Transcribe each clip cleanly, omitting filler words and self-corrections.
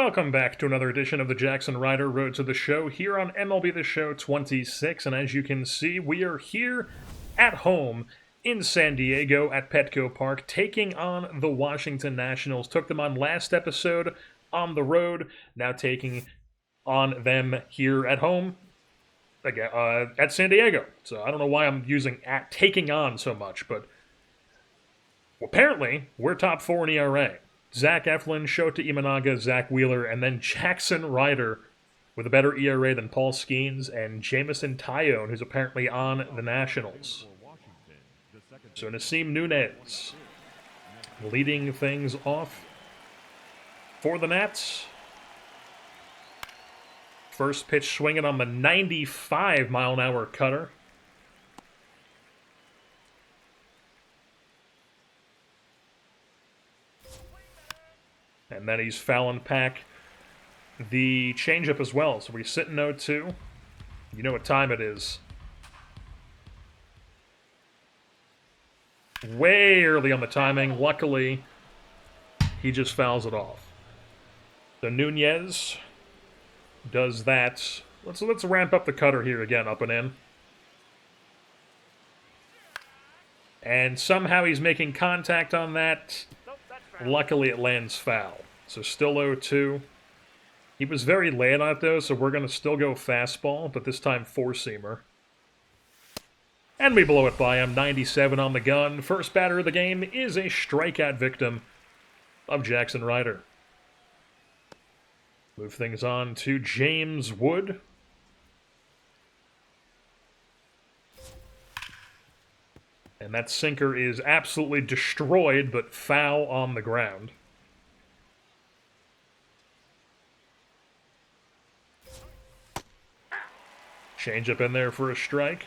Welcome back to another edition of the Jaxson Ryder Road to the Show here on MLB The Show 26. And as you can see, we are here at home in San Diego at Petco Park taking on the Washington Nationals. Took them on last episode on the road, now taking on them here at home again, at San Diego. So I don't know why I'm using at taking on so much, but apparently we're top 4 in ERA. Zach Eflin, Shota Imanaga, Zach Wheeler, and then Jaxson Ryder with a better ERA than Paul Skeens and Jamison Tyone, who's apparently on the Nationals. So Nasim Nunez leading things off for the Nats. First pitch swinging on the 95-mile-an-hour cutter. And then he's fouling back the changeup as well. So we're sitting 0-2. You know what time it is. Way early on the timing. Luckily, he just fouls it off. So Nunez does that. Let's ramp up the cutter here again, up and in. And somehow he's making contact on that. Luckily, it lands foul. So still 0-2. He was very late on it, though, so we're going to still go fastball, but this time four-seamer. And we blow it by him. 97 on the gun. First batter of the game is a strikeout victim of Jaxson Ryder. Move things on to James Wood. And that sinker is absolutely destroyed, but foul on the ground. Change up in there for a strike.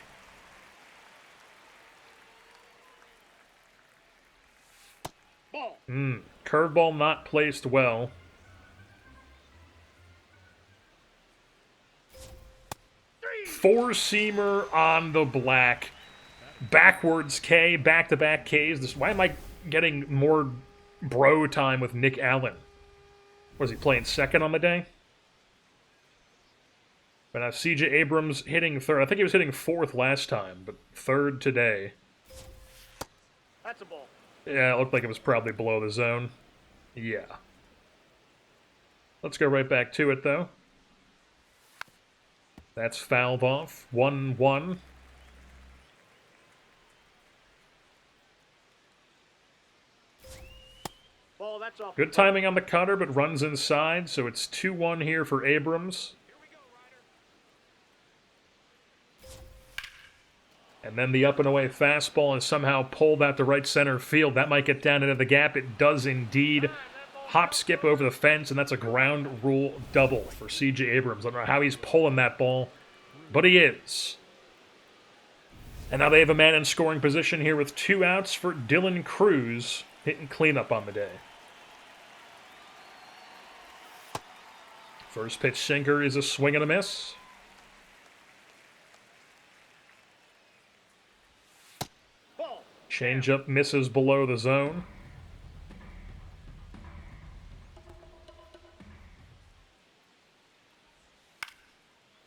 Curveball not placed well. Four-seamer on the black. Backwards K, back-to-back Ks. Why am I getting more bro time with Nick Allen? Was he playing second on the day? But now C.J. Abrams hitting third. I think he was hitting fourth last time, but third today. That's a ball. Yeah, it looked like it was probably below the zone. Yeah. Let's go right back to it, though. That's fouled off. 1-1. Good timing on the cutter, but runs inside, so it's 2-1 here for Abrams. And then the up-and-away fastball is somehow pulled out to right center field. That might get down into the gap. It does indeed. Hop skip over the fence, and that's a ground rule double for C.J. Abrams. I don't know how he's pulling that ball, but he is. And now they have a man in scoring position here with 2 outs for Dylan Cruz, hitting cleanup on the day. First pitch sinker is a swing and a miss. Changeup misses below the zone.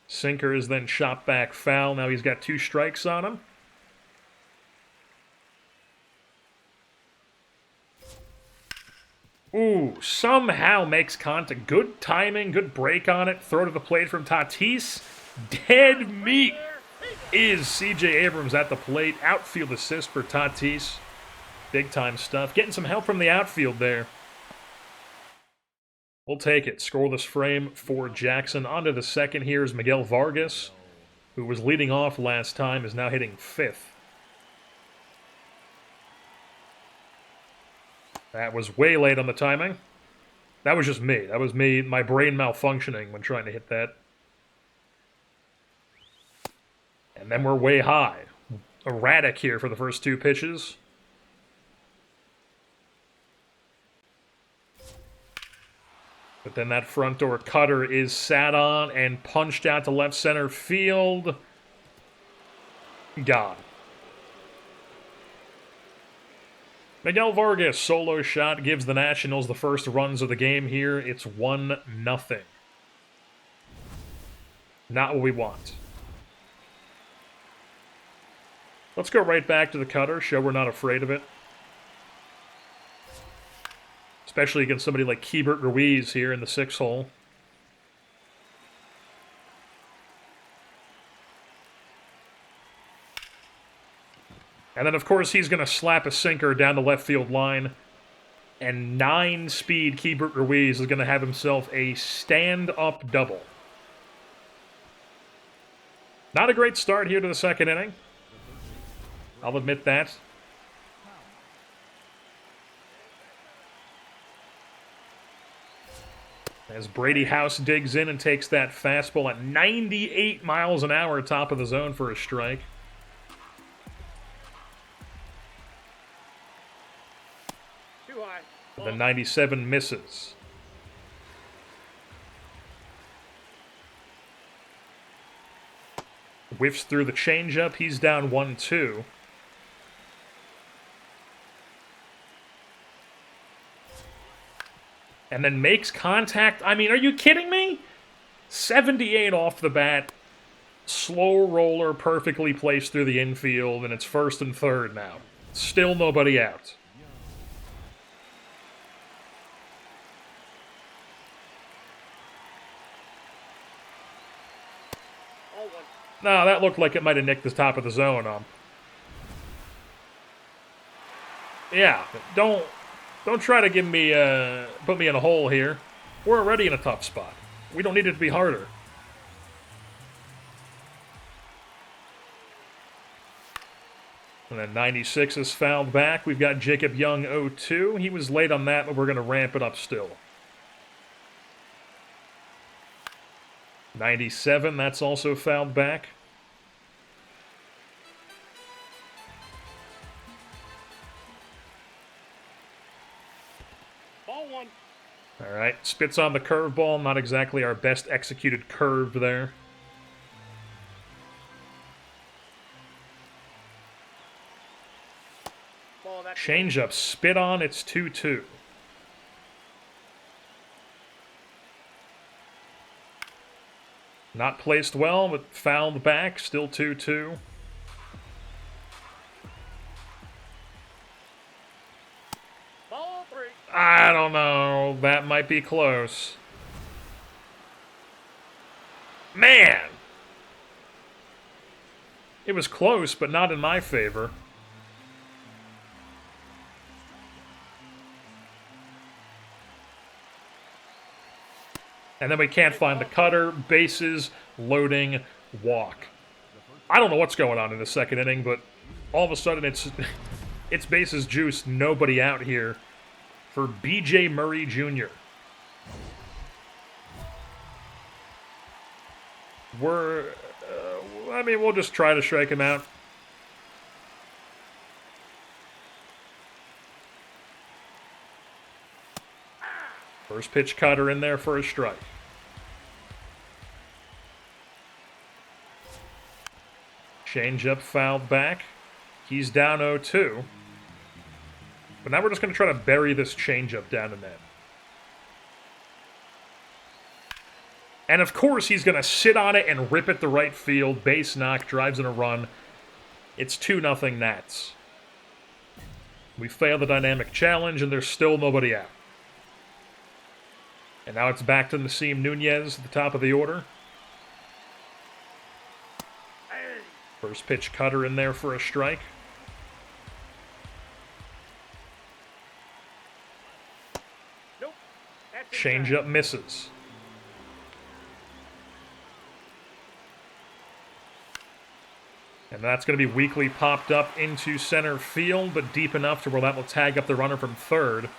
Sinker is then shot back foul. Now he's got 2 strikes on him. Ooh, somehow makes contact. Good timing, good break on it. Throw to the plate from Tatis. Dead meat is C.J. Abrams at the plate. Outfield assist for Tatis. Big time stuff. Getting some help from the outfield there. We'll take it. Scoreless frame for Jaxson. On to the second here is Miguel Vargas, who was leading off last time, is now hitting 5th. That was way late on the timing. That was just me. That was me, my brain malfunctioning when trying to hit that. And then we're way high. Erratic here for the first 2 pitches. But then that front door cutter is sat on and punched out to left center field. Gone. Miguel Vargas, solo shot, gives the Nationals the first runs of the game here. It's 1-0. Not what we want. Let's go right back to the cutter, show we're not afraid of it. Especially against somebody like Keibert Ruiz here in the 6-hole. And then, of course, he's going to slap a sinker down the left field line. And 9-speed Keibert Ruiz is going to have himself a stand-up double. Not a great start here to the second inning. I'll admit that. As Brady House digs in and takes that fastball at 98 miles an hour top of the zone for a strike. Too high. The 97 misses. Whiffs through the changeup. He's down 1-2. And then makes contact. I mean, are you kidding me? 78 off the bat. Slow roller, perfectly placed through the infield, and it's first and third now. Still nobody out. No, that looked like it might have nicked the top of the zone. Yeah, don't try to give me put me in a hole here. We're already in a tough spot. We don't need it to be harder. And then 96 is fouled back. We've got Jacob Young 0-2. He was late on that, but we're going to ramp it up still. 97, that's also fouled back. Ball one. All right, spits on the curveball. Not exactly our best executed curve there. Changeup, spit on, it's 2-2. Not placed well, but fouled back, still 2-2. Ball three. I don't know, that might be close. Man! It was close, but not in my favor. And then we can't find the cutter, bases, loading, walk. I don't know what's going on in the second inning, but all of a sudden it's bases juice, nobody out here for B.J. Murray Jr. We'll just try to strike him out. First pitch cutter in there for a strike. Changeup fouled back. He's down 0-2. But now we're just going to try to bury this changeup down the net. And of course he's going to sit on it and rip it to right field. Base knock, drives in a run. It's 2-0 Nats. We fail the dynamic challenge and there's still nobody out. And now it's back to Nasim Nunez at the top of the order. First pitch cutter in there for a strike. Nope. Changeup misses. And that's going to be weakly popped up into center field, but deep enough to where that will tag up the runner from third.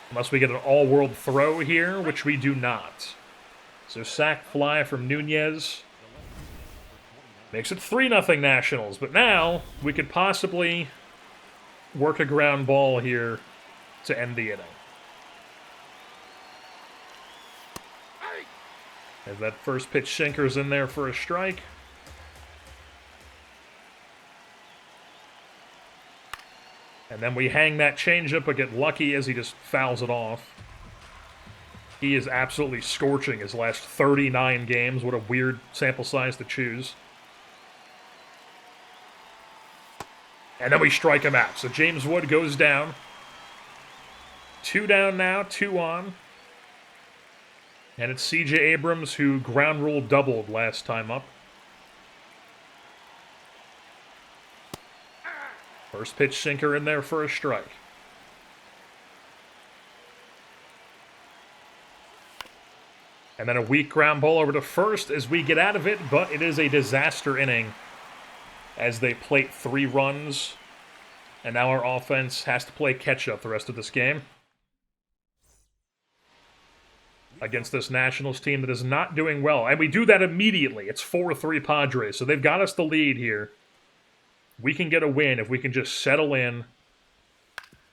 Unless we get an all-world throw here, which we do not. So sac fly from Nunez. Makes it 3-0 Nationals. But now, we could possibly work a ground ball here to end the inning. As that first pitch sinker's in there for a strike. And then we hang that changeup, but get lucky as he just fouls it off. He is absolutely scorching his last 39 games. What a weird sample size to choose. And then we strike him out. So James Wood goes down. 2 down now, 2 on. And it's C.J. Abrams who ground rule doubled last time up. First pitch sinker in there for a strike. And then a weak ground ball over to first as we get out of it, but it is a disaster inning as they plate 3 runs. And now our offense has to play catch-up the rest of this game against this Nationals team that is not doing well. And we do that immediately. It's 4-3 Padres, so they've got us the lead here. We can get a win if we can just settle in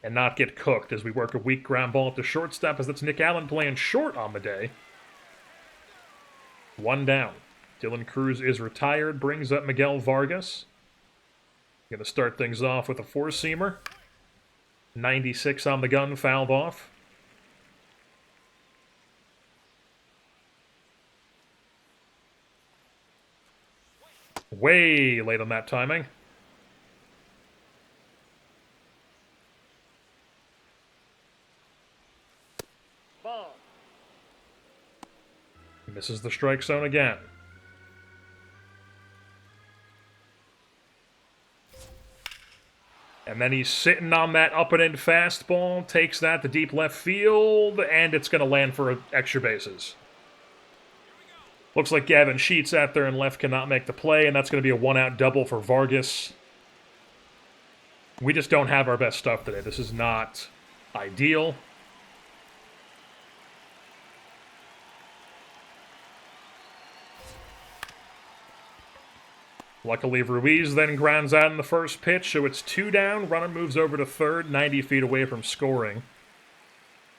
and not get cooked as we work a weak ground ball to shortstop, as that's Nick Allen playing short on the day. 1 down. Dylan Cruz is retired, brings up Miguel Vargas. Going to start things off with a 4-seamer. 96 on the gun, fouled off. Way late on that timing. Ball. Misses the strike zone again. And then he's sitting on that up-and-in fastball, takes that to deep left field, and it's going to land for extra bases. Looks like Gavin Sheets out there in left cannot make the play, and that's going to be a 1-out double for Vargas. We just don't have our best stuff today. This is not ideal. Luckily, Ruiz then grounds out in the first pitch, so it's 2 down. Runner moves over to third, 90 feet away from scoring.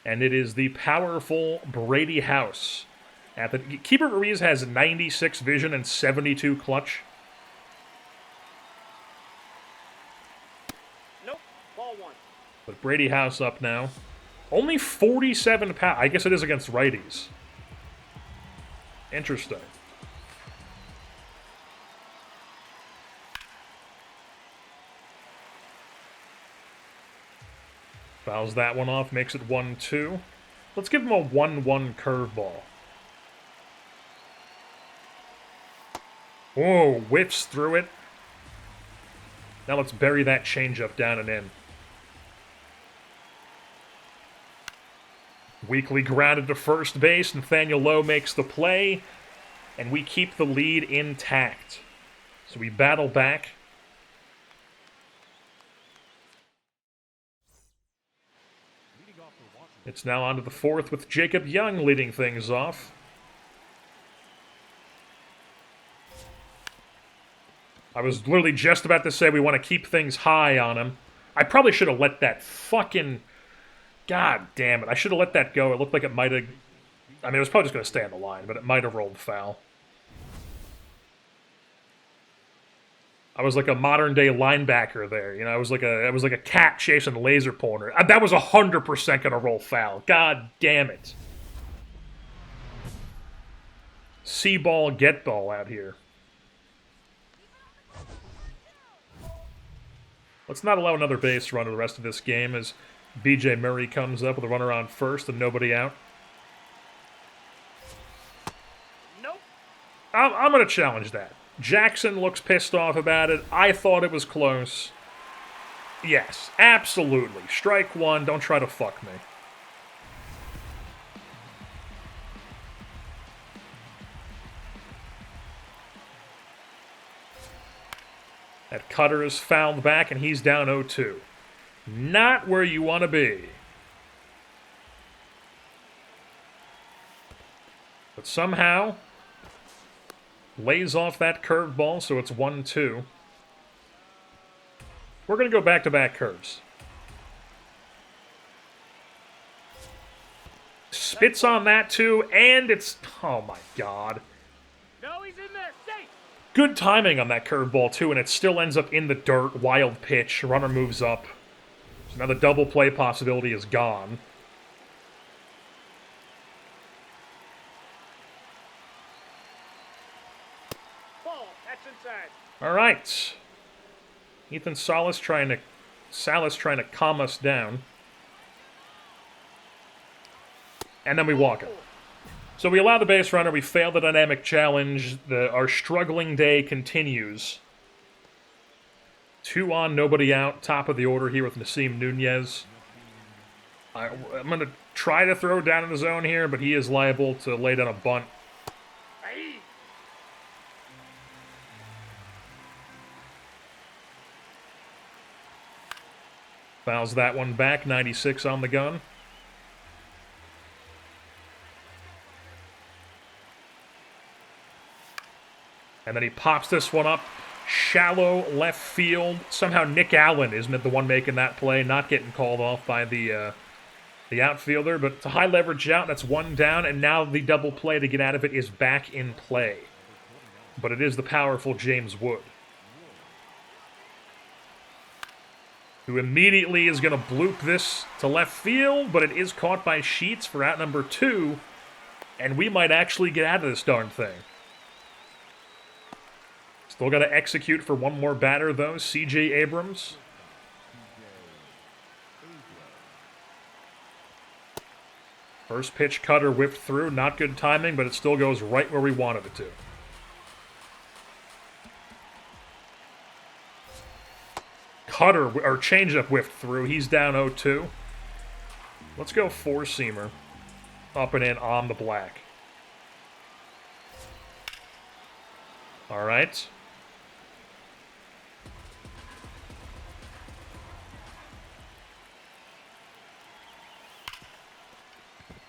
And it is the powerful Brady House. Keeper Ruiz has 96 vision and 72 clutch. Nope. Ball 1. But Brady House up now. Only 47 pounds. I guess it is against righties. Interesting. Fouls that one off, makes it 1-2. Let's give him a 1-1 curveball. Whoa, whiffs through it. Now let's bury that changeup down and in. Weakly grounded to first base. Nathaniel Lowe makes the play. And we keep the lead intact. So we battle back. It's now on to the fourth with Jacob Young leading things off. I was literally just about to say we want to keep things high on him. I probably should have let that fucking... God damn it. I should have let that go. It looked like it might have... I mean, it was probably just going to stay on the line, but it might have rolled foul. I was like a modern-day linebacker there. You know, I was like a cat chasing a laser pointer. That was 100% going to roll foul. God damn it. See ball, get ball out here. Let's not allow another base run to the rest of this game as B.J. Murray comes up with a runner on first and nobody out. Nope. I'm going to challenge that. Jaxson looks pissed off about it. I thought it was close. Yes, absolutely. Strike 1. Don't try to fuck me. That cutter is fouled back, and he's down 0-2. Not where you want to be. But somehow... lays off that curveball, so it's 1-2. We're going to go back-to-back curves. Spits on that, too, and it's... oh, my God. No, he's in there. Safe. Good timing on that curveball, too, and it still ends up in the dirt. Wild pitch. Runner moves up. So now the double play possibility is gone. Ball. That's inside. All right. Ethan Salas trying to calm us down. And then we walk it. So we allow the base runner, we fail the dynamic challenge, our struggling day continues. 2 on, nobody out, top of the order here with Nasim Nunez. I'm going to try to throw down in the zone here, but he is liable to lay down a bunt. Aye. Fouls that one back, 96 on the gun. And then he pops this one up, shallow left field. Somehow Nick Allen is the one making that play, not getting called off by the outfielder. But it's a high leverage out, that's 1 down, and now the double play to get out of it is back in play. But it is the powerful James Wood, who immediately is going to bloop this to left field, but it is caught by Sheets for out number 2, and we might actually get out of this darn thing. Still got to execute for one more batter, though, C.J. Abrams. First pitch cutter whipped through, not good timing, but it still goes right where we wanted it to. Cutter, or changeup whiffed through, he's down 0-2. Let's go 4-seamer. Up and in on the black. All right.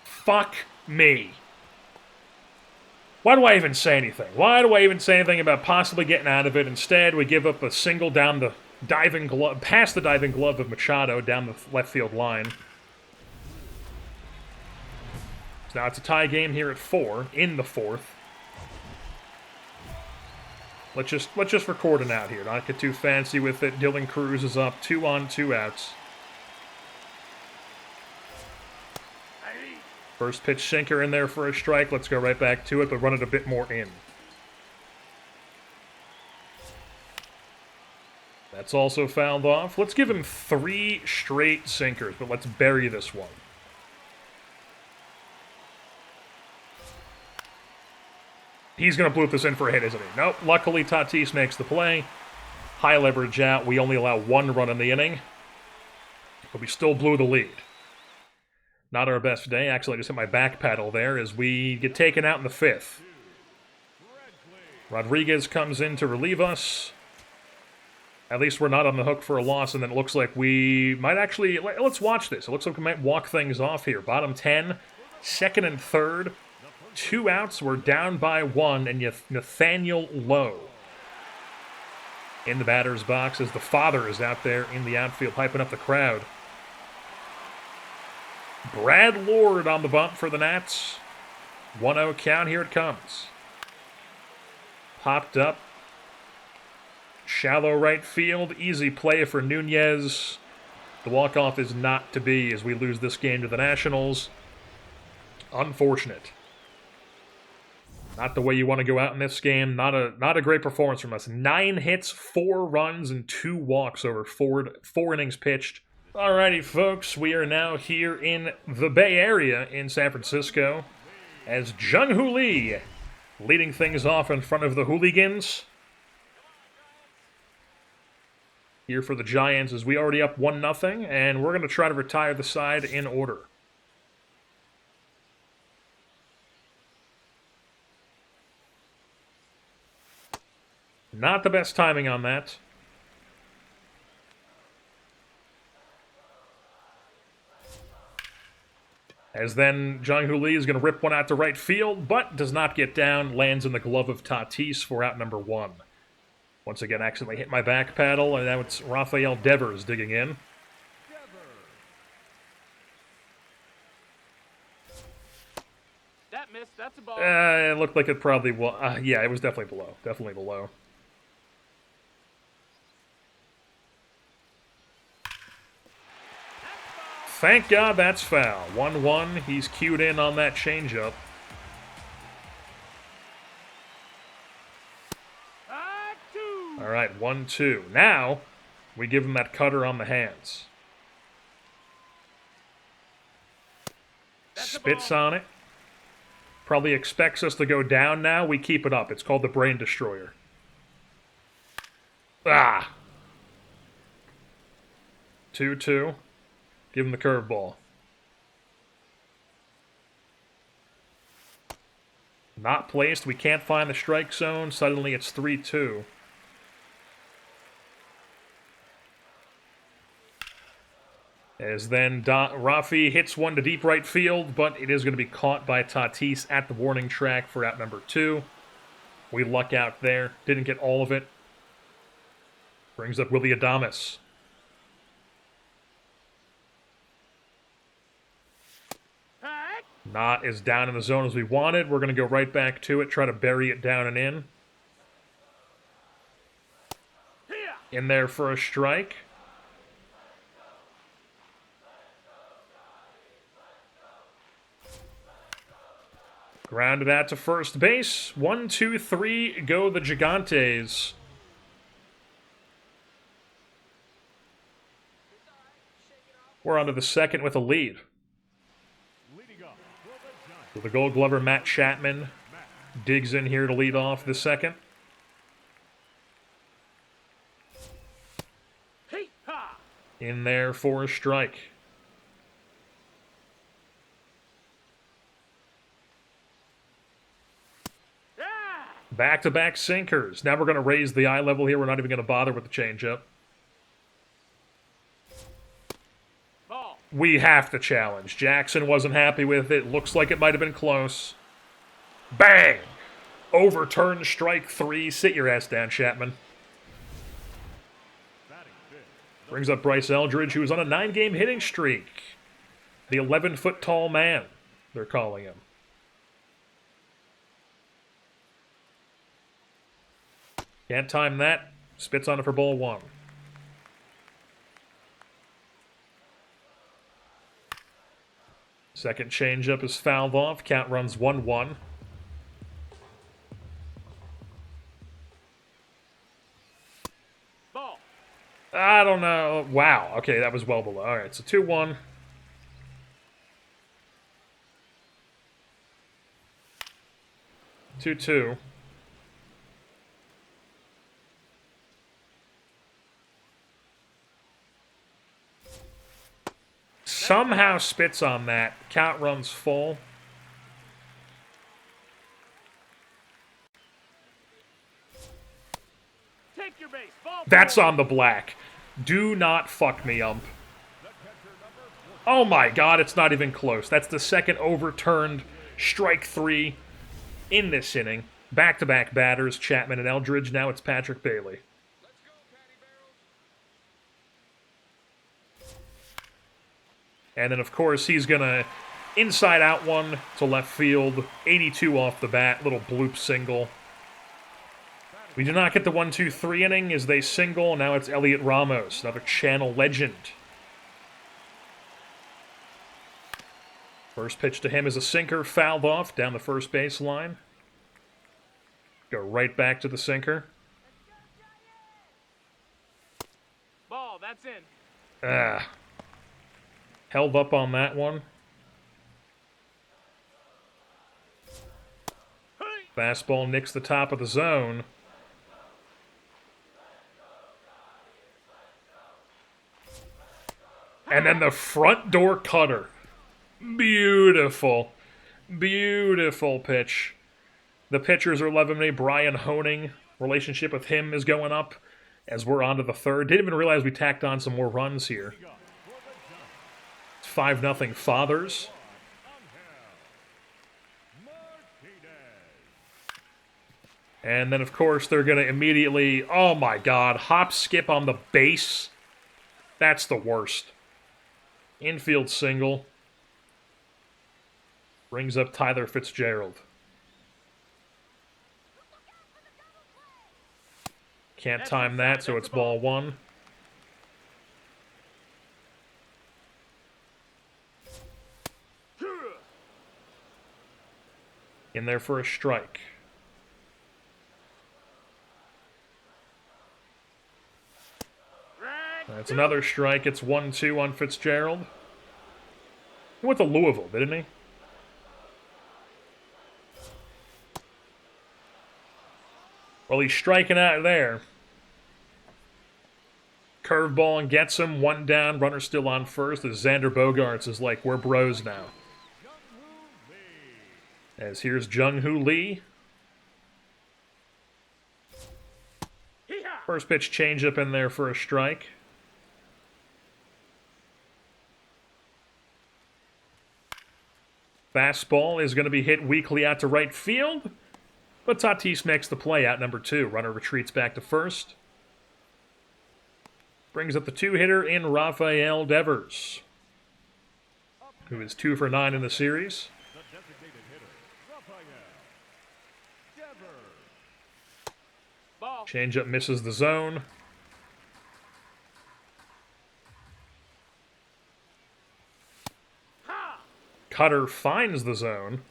Fuck me. Why do I even say anything? Why do I even say anything about possibly getting out of it? Instead, we give up a single down the diving glove, past the diving glove of Machado down the left field line. So now it's a tie game here at 4 in the 4th. Let's just record an out here. Not get too fancy with it. Dylan Cruz is up, 2 on, 2 outs. First pitch sinker in there for a strike. Let's go right back to it, but run it a bit more in. That's also fouled off. Let's give him 3 straight sinkers, but let's bury this one. He's going to bloop this in for a hit, isn't he? Nope. Luckily, Tatis makes the play. High leverage out. We only allow 1 run in the inning, but we still blew the lead. Not our best day. Actually, I just hit my back pedal there as we get taken out in the 5th. Rodriguez comes in to relieve us. At least we're not on the hook for a loss, and then it looks like we might actually... Let's watch this. It looks like we might walk things off here. Bottom 10, 2nd and 3rd. 2 outs. We're down by 1, and Nathaniel Lowe in the batter's box as the father is out there in the outfield hyping up the crowd. Brad Lord on the bump for the Nats. 1-0 count. Here it comes. Popped up. Shallow right field. Easy play for Nunez. The walk-off is not to be as we lose this game to the Nationals. Unfortunate. Not the way you want to go out in this game. Not a great performance from us. 9 hits, 4 runs, and 2 walks over 4 innings pitched. Alrighty, folks, we are now here in the Bay Area in San Francisco as Jung-Hoo Lee leading things off in front of the hooligans. Here for the Giants as we already up 1-0, and we're going to try to retire the side in order. Not the best timing on that. As then Jung-Hoo Lee is going to rip one out to right field, but does not get down, lands in the glove of Tatis for out number 1. Once again, accidentally hit my back paddle, and now it's Rafael Devers digging in. That missed. That's a ball. It looked like it probably was. Yeah, it was definitely below. Definitely below. Thank God that's foul. 1-1. He's cued in on that changeup. All right, 1-2. Now, we give him that cutter on the hands. Spits on it. Probably expects us to go down now. We keep it up. It's called the Brain Destroyer. Ah! 2-2. Give him the curveball. Not placed. We can't find the strike zone. Suddenly it's 3-2. As then Rafi hits one to deep right field, but it is going to be caught by Tatis at the warning track for out number 2. We luck out there. Didn't get all of it. Brings up Willy Adames. Not as down in the zone as we wanted. We're going to go right back to it, try to bury it down and in. In there for a strike. Grounded out to first base. 1, 2, 3, go the Gigantes. We're on to the second with a lead. So the Gold Glover Matt Chapman digs in here to lead off the second. In there for a strike. Back-to-back sinkers. Now we're going to raise the eye level here. We're not even going to bother with the changeup. We have to challenge. Jaxson wasn't happy with it. Looks like it might have been close. Bang! Overturned strike 3. Sit your ass down, Chapman. Brings up Bryce Eldridge, who was on a 9-game hitting streak. The 11-foot-tall man, they're calling him. Can't time that. Spits on it for ball 1. Second changeup is fouled off. Count runs 1-1. Ball. I don't know. Wow. Okay, that was well below. All right, so 2-1. Two. Somehow spits on that. Count runs full. Take your base. Ball. That's on the black. Do not fuck me, ump. Oh my god, it's not even close. That's the second overturned strike 3 in this inning. Back-to-back batters, Chapman and Eldridge. Now it's Patrick Bailey. And then, of course, he's going to inside-out one to left field. 82 off the bat. Little bloop single. We do not get the 1-2-3 inning as they single. Now it's Elliot Ramos, another channel legend. First pitch to him is a sinker, fouled off down the first base line. Go right back to the sinker. Ball. That's in. Held up on that one. Fastball nicks the top of the zone. And then the front door cutter. Beautiful. Beautiful pitch. The pitchers are loving me. Brian Honing, relationship with him is going up as we're on to the third. Didn't even realize we tacked on some more runs here. 5-0 Fathers. And then, of course, they're going to immediately, oh my god, hop skip on the base. That's the worst. Infield single. Brings up Tyler Fitzgerald. Can't time that, so it's ball 1. In there for a strike. That's another strike. It's 1-2 on Fitzgerald. He went to Louisville, didn't he? Well, he's striking out there. Curveball and gets him. One down. Runner still on first as Xander Bogaerts is like, we're bros now. As here's Jung-Hoo Lee. First pitch changeup in there for a strike. Fastball is going to be hit weakly out to right field. But Tatis makes the play out number 2. Runner retreats back to first. Brings up the 2-hitter in Rafael Devers, who is 2 for 9 in the series. Changeup misses the zone. Cutter finds the zone.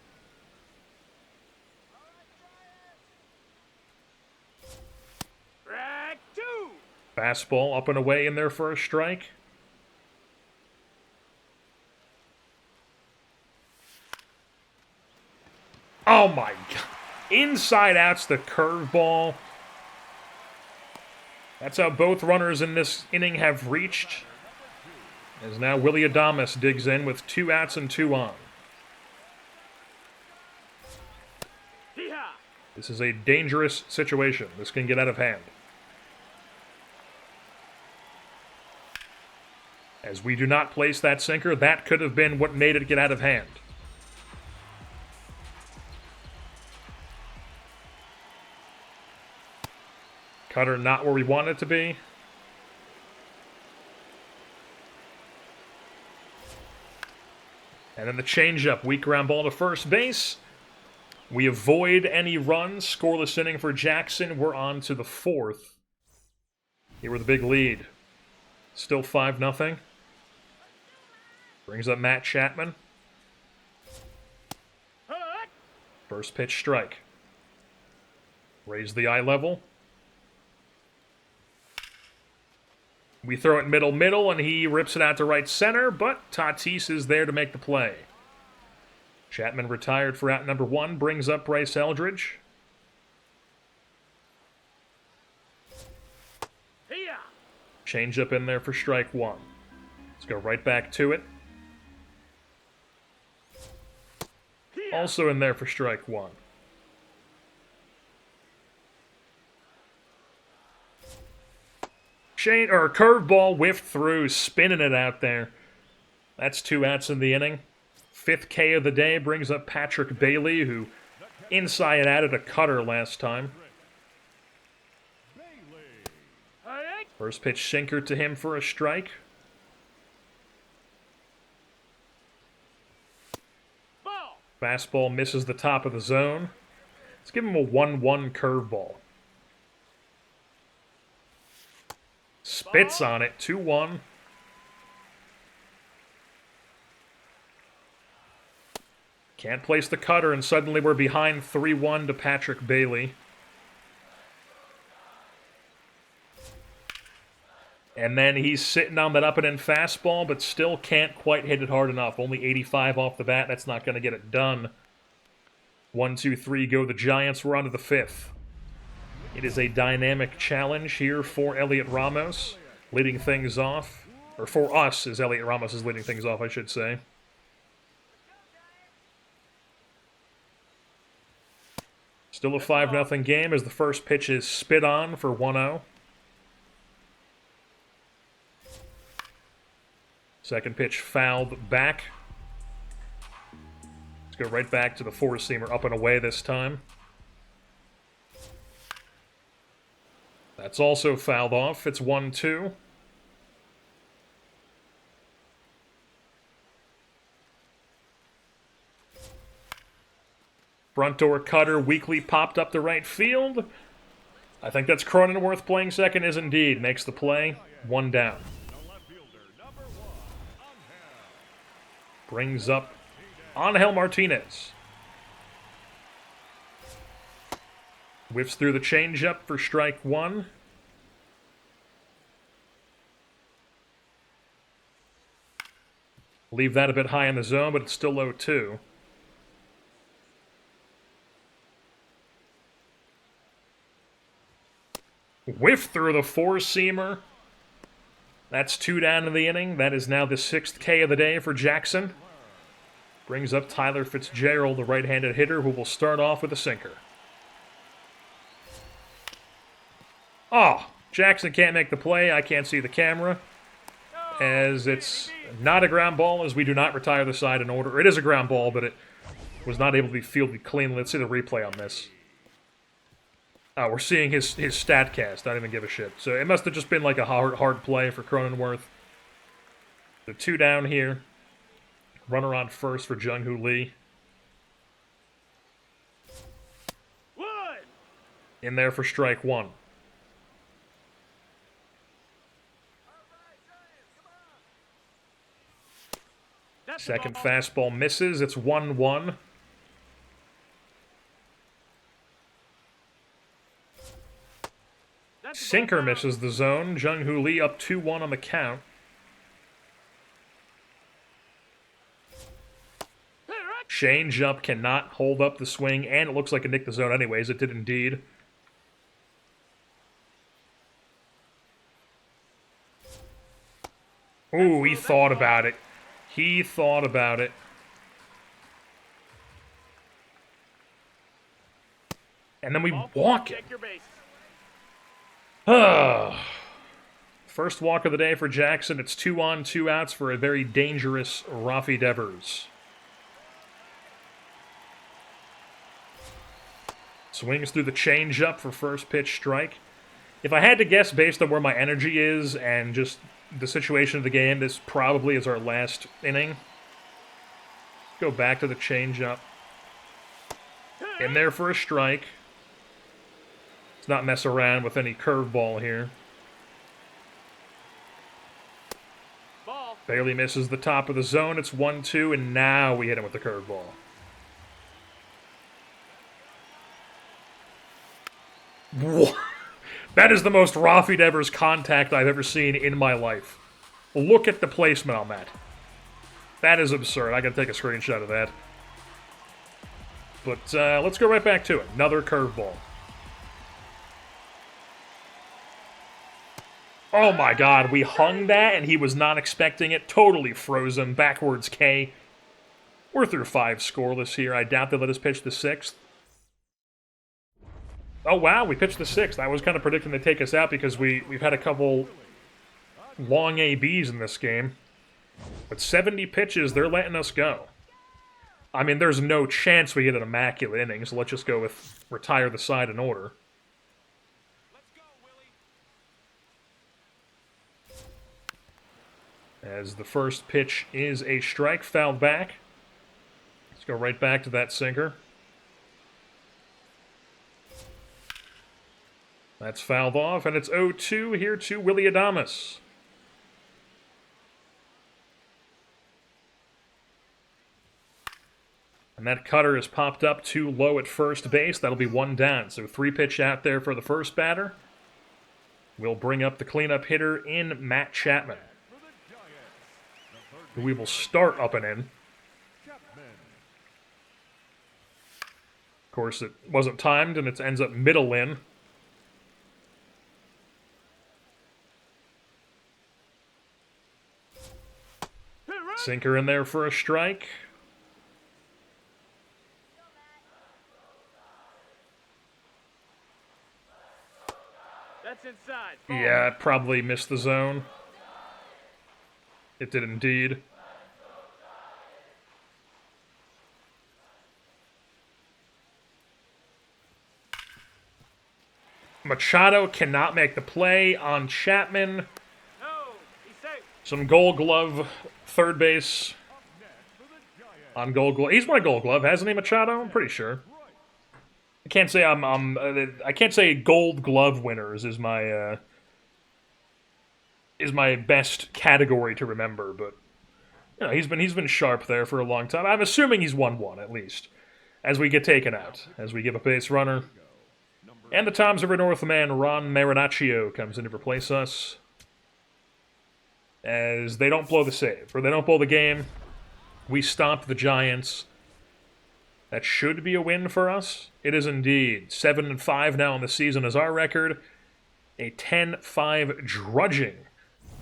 Fastball up and away in there for a strike. Oh my God. Inside out's the curveball. That's how both runners in this inning have reached. As now Willy Adames digs in with 2 outs and 2 on. This is a dangerous situation. This can get out of hand. As we do not place that sinker, that could have been what made it get out of hand. Cutter not where we want it to be. And then the changeup, weak ground ball to first base. We avoid any runs. Scoreless inning for Jaxson. We're on to the 4th. Here with a big lead. Still 5-0. Brings up Matt Chapman. First pitch strike. Raise the eye level. We throw it middle, and he rips it out to right center, but Tatis is there to make the play. Chapman retired for out number 1, brings up Bryce Eldridge. Changeup in there for strike 1. Let's go right back to it. Also in there for strike 1. Curveball whiffed through, spinning it out there. That's 2 outs in the inning. 5th K of the day brings up Patrick Bailey, who inside added a cutter last time. First pitch sinker to him for a strike. Fastball misses the top of the zone. Let's give him a 1-1 curveball. Spits on it, 2-1. Can't place the cutter, and suddenly we're behind 3-1 to Patrick Bailey. And then he's sitting on that up-and-in fastball, but still can't quite hit it hard enough. Only 85 off the bat. That's not going to get it done. 1, 2, 3 go the Giants. We're on to the 5th. It is a dynamic challenge here for Elliot Ramos, leading things off. Or for us, as Elliot Ramos is leading things off, I should say. Still a 5-0 game as the first pitch is spit on for 1-0. Second pitch fouled back. Let's go right back to the 4-seamer, up and away this time. That's also fouled off. It's 1-2. Front door cutter weakly popped up to right field. I think that's Cronenworth playing second is indeed. Makes the play. 1 down. Brings up Angel Martinez. Whiffs through the changeup for strike one. Leave that a bit high in the zone, but it's still 0-2. Whiff through the four-seamer. That's 2 down in the inning. That is now the 6th K of the day for Jaxson. Brings up Tyler Fitzgerald, the right-handed hitter, who will start off with a sinker. Oh, Jaxson can't make the play. I can't see the camera, as it's not a ground ball, as we do not retire the side in order. It is a ground ball, but it was not able to be fielded cleanly. Let's see the replay on this. Oh, we're seeing his StatCast. I don't even give a shit. So it must have just been like a hard play for Cronenworth. The 2 down here. Runner on first for Jung-Hoo Lee. In there for strike one. Second fastball misses. It's 1-1. Sinker misses the zone. Jung-Hoo Lee up 2-1 on the count. Change-up cannot hold up the swing, and it looks like it nicked the zone anyways. It did indeed. Ooh, he thought about it. He thought about it. And then we walk it. First walk of the day for Jaxson. It's 2 on, 2 outs for a very dangerous Rafi Devers. Swings through the changeup for first pitch strike. If I had to guess based on where my energy is and just the situation of the game, this probably is our last inning. Go back to the changeup. In there for a strike. Let's not mess around with any curveball here. Barely misses the top of the zone. It's 1-2, and now we hit him with the curveball. That is the most Rafi Devers contact I've ever seen in my life. Look at the placement on that. That is absurd. I gotta take a screenshot of that. But let's go right back to it. Another curveball. Oh my god, we hung that and he was not expecting it. Totally froze him. Backwards K. We're through 5 scoreless here. I doubt they let us pitch the 6th. Oh wow, we pitched the 6th. I was kind of predicting they'd take us out because we've had a couple long ABs in this game. But 70 pitches, they're letting us go. I mean, there's no chance we get an immaculate inning, so let's just go with retire the side in order. As the first pitch is a strike, fouled back. Let's go right back to that sinker. That's fouled off, and it's 0-2 here to Willy Adames. And that cutter is popped up too low at first base. That'll be 1 down. So 3 pitch out there for the first batter. We'll bring up the cleanup hitter in Matt Chapman, who we will start up and in. Of course, it wasn't timed, and it ends up middle in. Sinker in there for a strike. That's inside. Yeah, it probably missed the zone. It did indeed. Machado cannot make the play on Chapman. No, he's safe. Some Gold Glove, third base on Gold Glove. He's won a Gold Glove, hasn't he, Machado? I'm pretty sure. I can't say I can't say Gold Glove winners is my best category to remember, but you know, he's been sharp there for a long time. I'm assuming he's won one at least. As we get taken out, as we give a base runner. And the Toms River North man, Ron Marinaccio, comes in to replace us. As they don't blow the save, or they don't blow the game. We stop the Giants. That should be a win for us. It is indeed. 7-5 now in the season is our record. A 10-5 drudging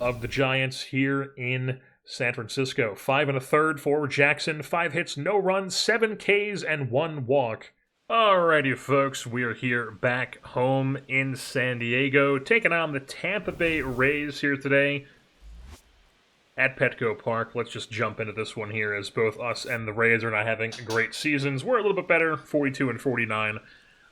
of the Giants here in San Francisco. 5 1/3 for Jaxson. 5 hits, no runs, 7 Ks, and 1 walk. Alrighty, folks, we are here back home in San Diego, taking on the Tampa Bay Rays here today at Petco Park. Let's just jump into this one here, as both us and the Rays are not having great seasons. We're a little bit better, 42-49.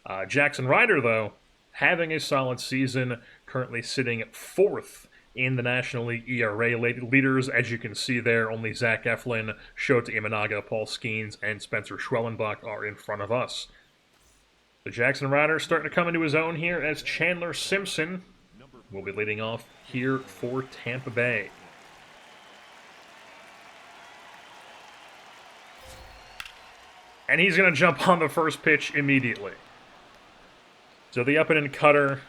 Jaxson Ryder, though, having a solid season, currently sitting 4th in the National League ERA leaders. As you can see there, only Zach Eflin, Shota Imanaga, Paul Skeens, and Spencer Schwellenbach are in front of us. The Jaxson Ryder starting to come into his own here, as Chandler Simpson will be leading off here for Tampa Bay. And he's going to jump on the first pitch immediately. So the up-and-in cutter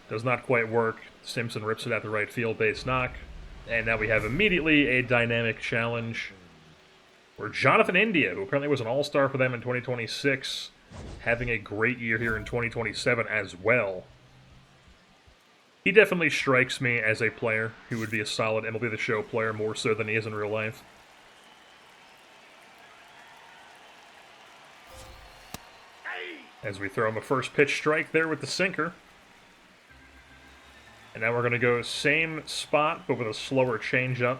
does not quite work. Simpson rips it at the right field base knock. And now we have immediately a dynamic challenge where Jonathan India, who apparently was an all-star for them in 2026, having a great year here in 2027 as well. He definitely strikes me as a player who would be a solid MLB The Show player, more so than he is in real life. As we throw him a first pitch strike there with the sinker. And now we're going to go same spot, but with a slower changeup.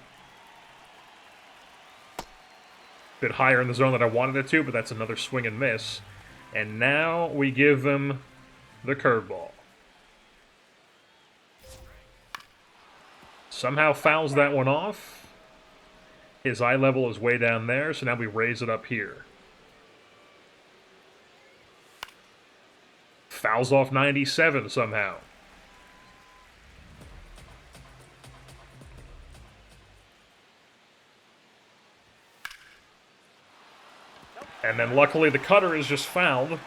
Bit higher in the zone than I wanted it to, but that's another swing and miss. And now we give him the curveball. Somehow fouls that one off. His eye level is way down there, so now we raise it up here. Fouls off 97 somehow. And then luckily the cutter is just fouled.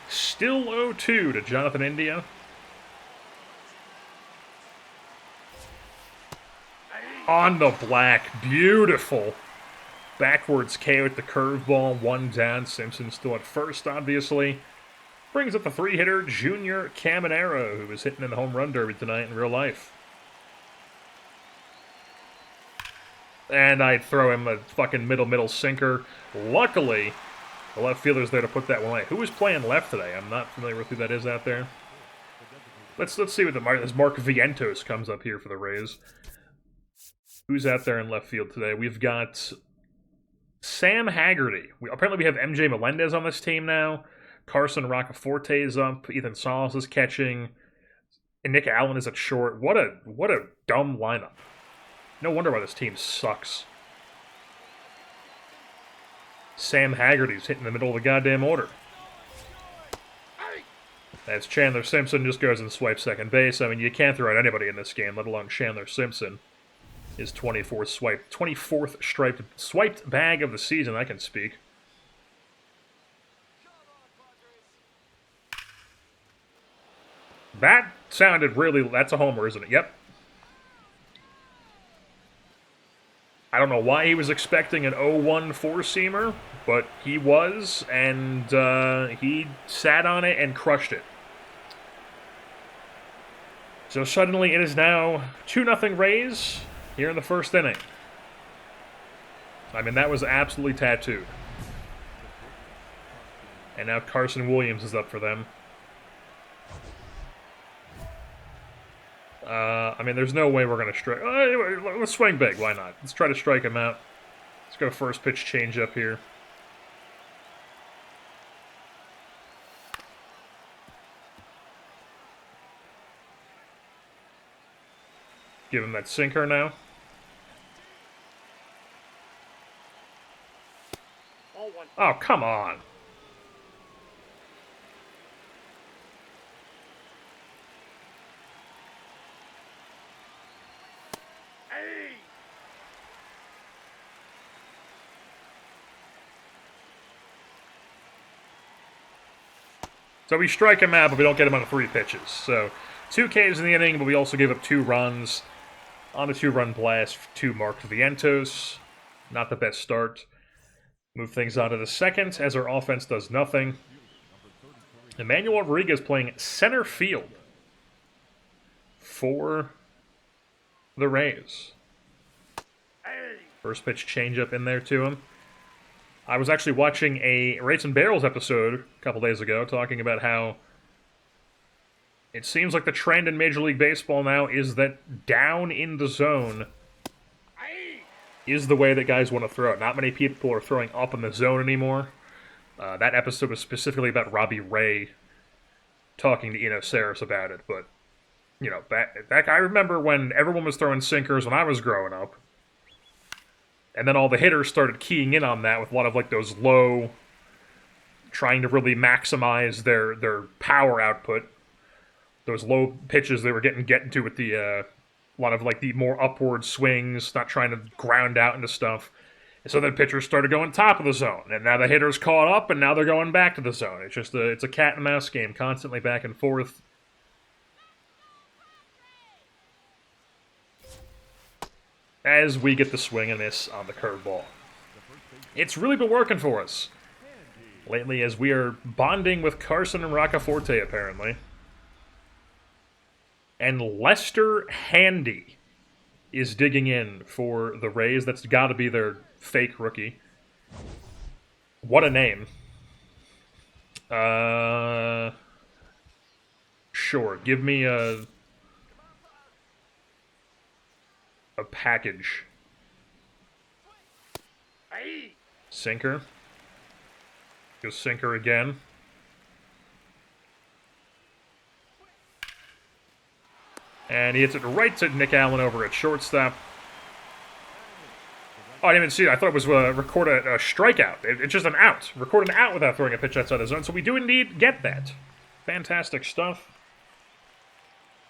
Still 0-2 to Jonathan India. On the black. Beautiful. Backwards K with the curveball. 1 down. Simpson still at first, obviously. Brings up the 3-hitter, Junior Caminero, who was hitting in the home run derby tonight in real life. And I'd throw him a fucking middle sinker. Luckily, the left fielder's there to put that one away. Who is playing left today? I'm not familiar with who that is out there. Let's see what as Mark Vientos comes up here for the Rays. Who's out there in left field today? We've got Sam Haggerty. Apparently we have MJ Melendez on this team now. Carson Roccaforte is up. Ethan Salas is catching. And Nick Allen is at short. What a dumb lineup. No wonder why this team sucks. Sam Haggerty's hitting the middle of the goddamn order. As Chandler Simpson just goes and swipes second base. I mean, you can't throw out anybody in this game, let alone Chandler Simpson. His 24th swiped bag of the season, I can speak. That sounded really... That's a homer, isn't it? Yep. I don't know why he was expecting an 0-1 four-seamer, but he was, and he sat on it and crushed it. So suddenly it is now 2-0 Rays here in the first inning. I mean, that was absolutely tattooed. And now Carson Williams is up for them. I mean, there's no way we're going to strike. Let's swing big. Why not? Let's try to strike him out. Let's go first pitch change up here. Give him that sinker now. Oh, come on. So we strike him out, but we don't get him on 3 pitches. So 2 Ks in the inning, but we also gave up 2 runs on a 2-run blast to Mark Vientos. Not the best start. Move things on to the second as our offense does nothing. Emmanuel Rodriguez playing center field for the Rays. First pitch changeup in there to him. I was actually watching a Rates and Barrels episode a couple days ago talking about how it seems like the trend in Major League Baseball now is that down in the zone is the way that guys want to throw it. Not many people are throwing up in the zone anymore. That episode was specifically about Robbie Ray talking to Eno Saris about it, but you know, back I remember when everyone was throwing sinkers when I was growing up. And then all the hitters started keying in on that with a lot of like those low, trying to really maximize their power output. Those low pitches they were getting to with the a lot of like the more upward swings, not trying to ground out into stuff. And so then pitchers started going top of the zone, and now the hitters caught up, and now they're going back to the zone. It's just it's a cat and mouse game, constantly back and forth. As we get the swing and miss on the curveball. It's really been working for us lately as we are bonding with Carson and Roccaforte, apparently. And Lester Handy is digging in for the Rays. That's got to be their fake rookie. What a name. Sure, give me a package. Sinker. Go sinker again. And he hits it right to Nick Allen over at shortstop. Oh, I didn't even see it. I thought it was record a strikeout. It's just an out. Record an out without throwing a pitch outside the zone. So we do indeed get that. Fantastic stuff.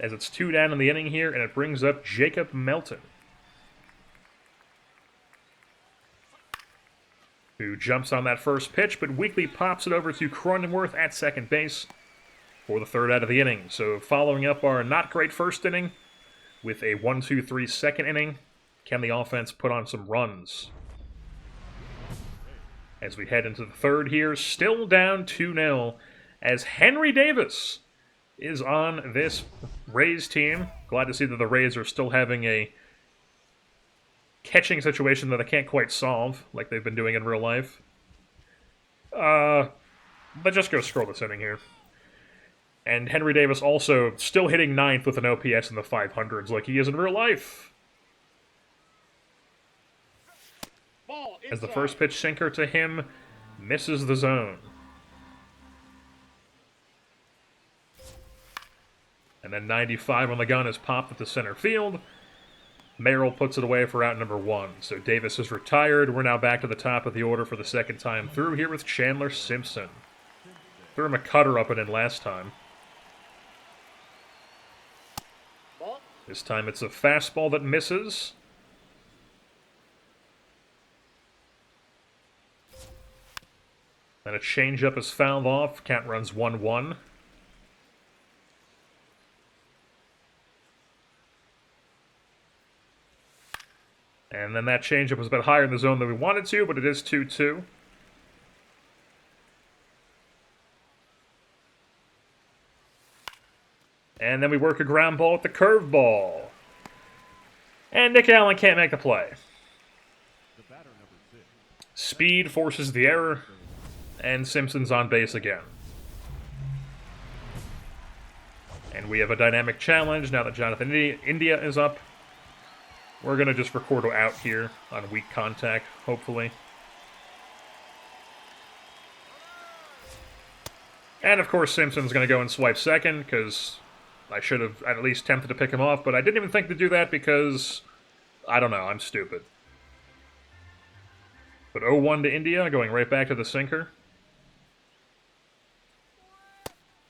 As it's 2 down in the inning here, and it brings up Jacob Melton, who jumps on that first pitch, but weakly pops it over to Cronenworth at second base for the 3rd out of the inning. So following up our not great first inning with a 1-2-3 second inning, can the offense put on some runs? As we head into the 3rd here, still down 2-0, as Henry Davis is on this Rays team. Glad to see that the Rays are still having a catching situation that they can't quite solve, like they've been doing in real life. Let's just go scroll this inning here. And Henry Davis also still hitting 9th with an OPS in the 500s like he is in real life. As the first pitch sinker to him misses the zone. And then 95 on the gun is popped at the center field. Merrill puts it away for out number 1. So Davis is retired. We're now back to the top of the order for the 2nd time through here with Chandler Simpson. Threw him a cutter up and in last time. This time it's a fastball that misses. Then a changeup is fouled off. Count runs 1-1. And then that changeup was a bit higher in the zone than we wanted to, but it is 2-2. And then we work a ground ball with the curveball. And Nick Allen can't make the play. Speed forces the error, and Simpson's on base again. And we have a dynamic challenge now that Jonathan India is up. We're going to just record out here on weak contact, hopefully. And of course Simpson's going to go and swipe second, because I should have at least attempted to pick him off, but I didn't even think to do that because, I don't know, I'm stupid. But 0-1 to India, going right back to the sinker.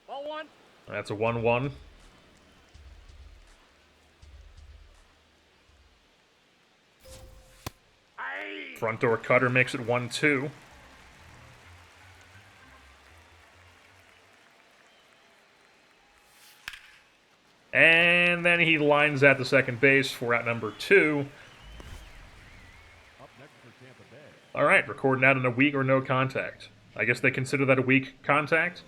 Ball 1. That's a 1-1. Front door cutter makes it 1-2. And then he lines at the second base for out number 2. All right, recording out in a weak or no contact. I guess they consider that a weak contact.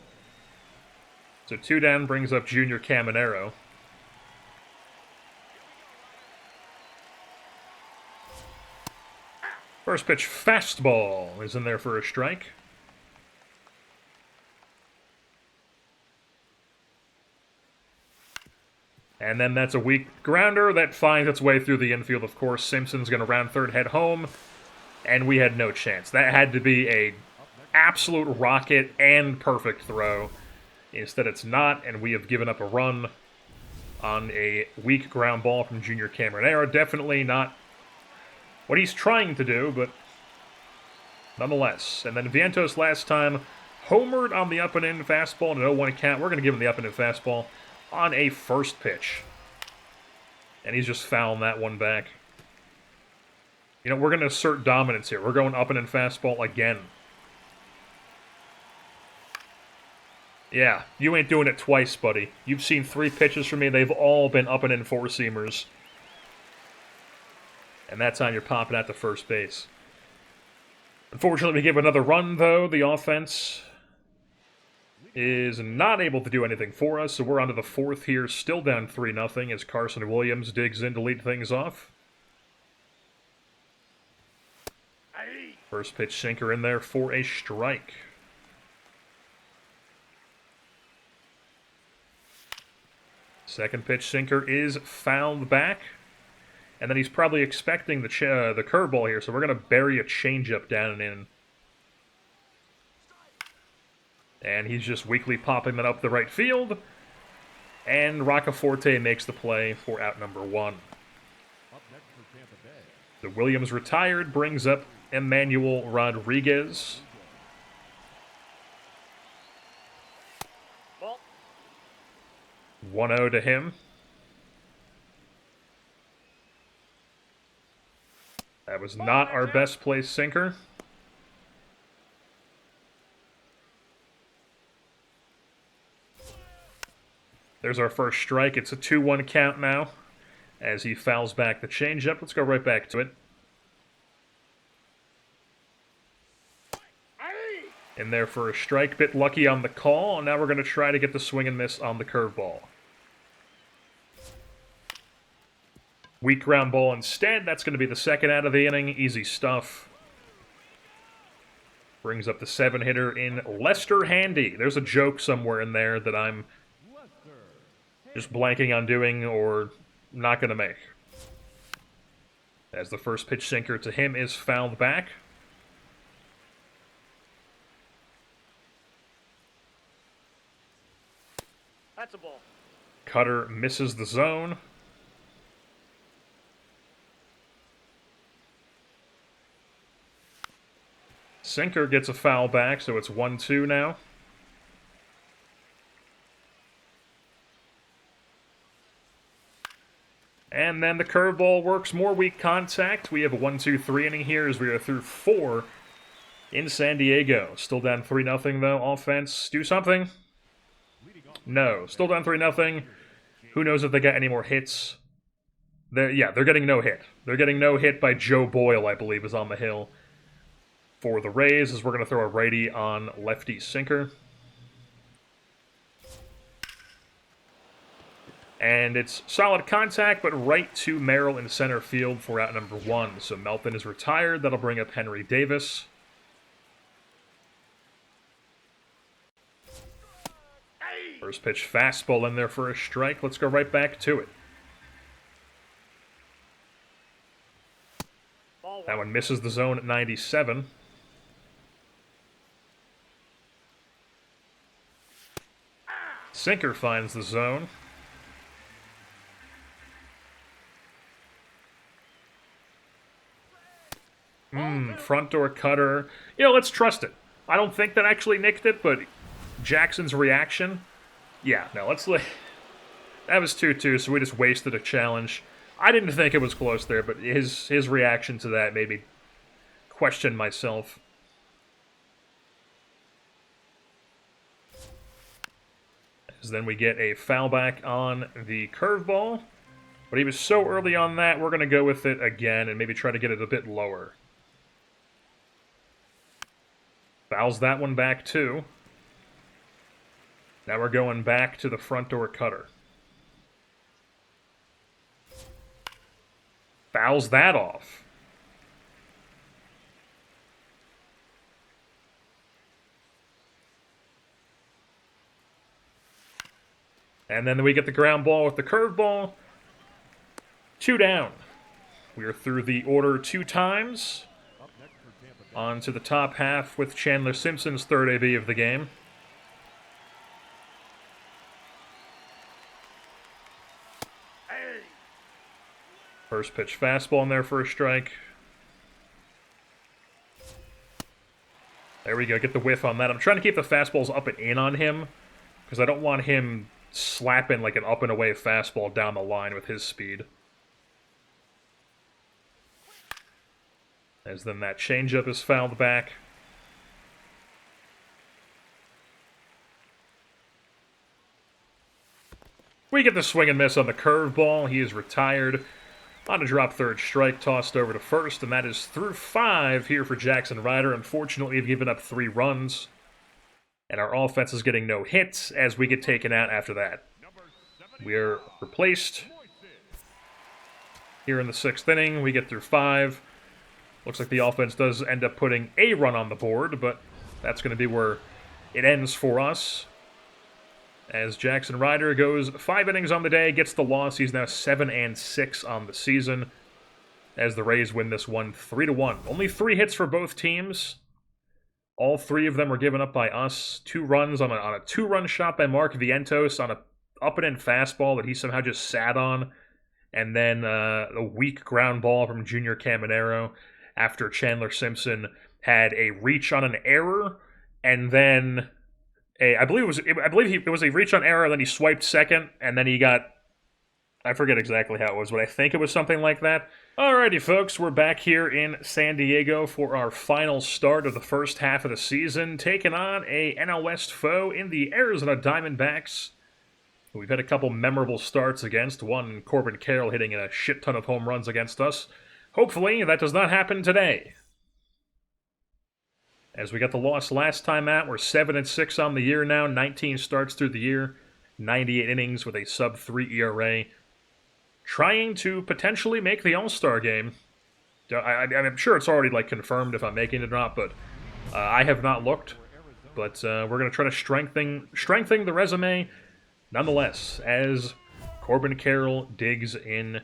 So 2 down brings up Junior Caminero. First pitch fastball is in there for a strike. And then that's a weak grounder that finds its way through the infield, of course. Simpson's going to round third, head home. And we had no chance. That had to be a absolute rocket and perfect throw. Instead, it's not, and we have given up a run on a weak ground ball from Junior Caminero. Definitely not what he's trying to do, but nonetheless. And then Vientos last time homered on the up-and-in fastball in an 0-1 count. We're going to give him the up-and-in fastball on a first pitch. And he's just fouling that one back. You know, we're going to assert dominance here. We're going up-and-in fastball again. Yeah, you ain't doing it twice, buddy. You've seen 3 pitches from me. They've all been up-and-in four-seamers. And that time you're popping at the first base. Unfortunately, we give another run, though. The offense is not able to do anything for us, so we're on to the 4th here, still down 3-0 as Carson Williams digs in to lead things off. First pitch sinker in there for a strike. Second pitch sinker is fouled back. And then he's probably expecting the curveball here, so we're going to bury a changeup down and in. And he's just weakly popping that up the right field. And Roccaforte makes the play for out number 1. The Williams retired brings up Emmanuel Rodriguez. Ball. 1-0 to him. That was not our best placed sinker. There's our first strike. It's a 2-1 count now as he fouls back the changeup. Let's go right back to it. In there for a strike. Bit lucky on the call. And now we're going to try to get the swing and miss on the curveball. Weak ground ball instead. That's going to be the second out of the inning. Easy stuff. Brings up the 7-hitter in Lester Handy. There's a joke somewhere in there that I'm just blanking on doing or not going to make. As the first pitch sinker to him is fouled back. That's a ball. Cutter misses the zone. Sinker gets a foul back, so it's 1-2 now. And then the curveball works more weak contact. We have a 1-2-3 inning here as we are through 4 in San Diego. Still down 3-0 though. Offense, do something. No, still down 3-0. Who knows if they got any more hits? They're getting no hit. They're getting no hit by Joe Boyle, I believe, is on the hill for the Rays, as we're going to throw a righty on lefty sinker. And it's solid contact, but right to Merrill in center field for out number 1. So Melton is retired. That'll bring up Henry Davis. First pitch fastball in there for a strike. Let's go right back to it. That one misses the zone at 97. Sinker finds the zone. Front door cutter. You know, let's trust it. I don't think that actually nicked it, but Jackson's reaction. Yeah, no, let's let. That was 2-2, so we just wasted a challenge. I didn't think it was close there, but his reaction to that made me question myself. As then we get a foul back on the curveball. But he was so early on that, we're going to go with it again and maybe try to get it a bit lower. Fouls that one back too. Now we're going back to the front door cutter. Fouls that off. And then we get the ground ball with the curveball. 2 down. We are through the order 2 times. On to the top half with Chandler Simpson's third AB of the game. First pitch fastball in there for a strike. There we go, get the whiff on that. I'm trying to keep the fastballs up and in on him, because I don't want him slapping like an up and away fastball down the line with his speed. As then that changeup is fouled back. We get the swing and miss on the curveball. He is retired. On a drop third strike, tossed over to first, and that is through 5 here for Jaxson Ryder. Unfortunately, we've given up 3 runs. And our offense is getting no hits as we get taken out after that. We are replaced. Here in the 6th inning, we get through 5. Looks like the offense does end up putting a run on the board, but that's going to be where it ends for us. As Jaxson Ryder goes 5 innings on the day, gets the loss. He's now 7-6 on the season. As the Rays win this one 3-1. Only 3 hits for both teams. All 3 of them were given up by us. 2 runs on a 2-run shot by Mark Vientos on a up-and-in fastball that he somehow just sat on. And then a weak ground ball from Junior Caminero after Chandler Simpson had a reach on an error, and then I believe it was a reach on error, and then he swiped second, and then he got, I forget exactly how it was, but I think it was something like that. Alrighty, folks, we're back here in San Diego for our final start of the first half of the season, taking on a NL West foe in the Arizona Diamondbacks. We've had a couple memorable starts against, one Corbin Carroll hitting a shit ton of home runs against us. Hopefully, that does not happen today. As we got the loss last time out, we're 7-6 on the year now, 19 starts through the year, 98 innings with a sub-3 ERA. Trying to potentially make the All-Star game. I'm sure it's already confirmed if I'm making it or not, but I have not looked. But we're going to try to strengthen the resume nonetheless. As Corbin Carroll digs in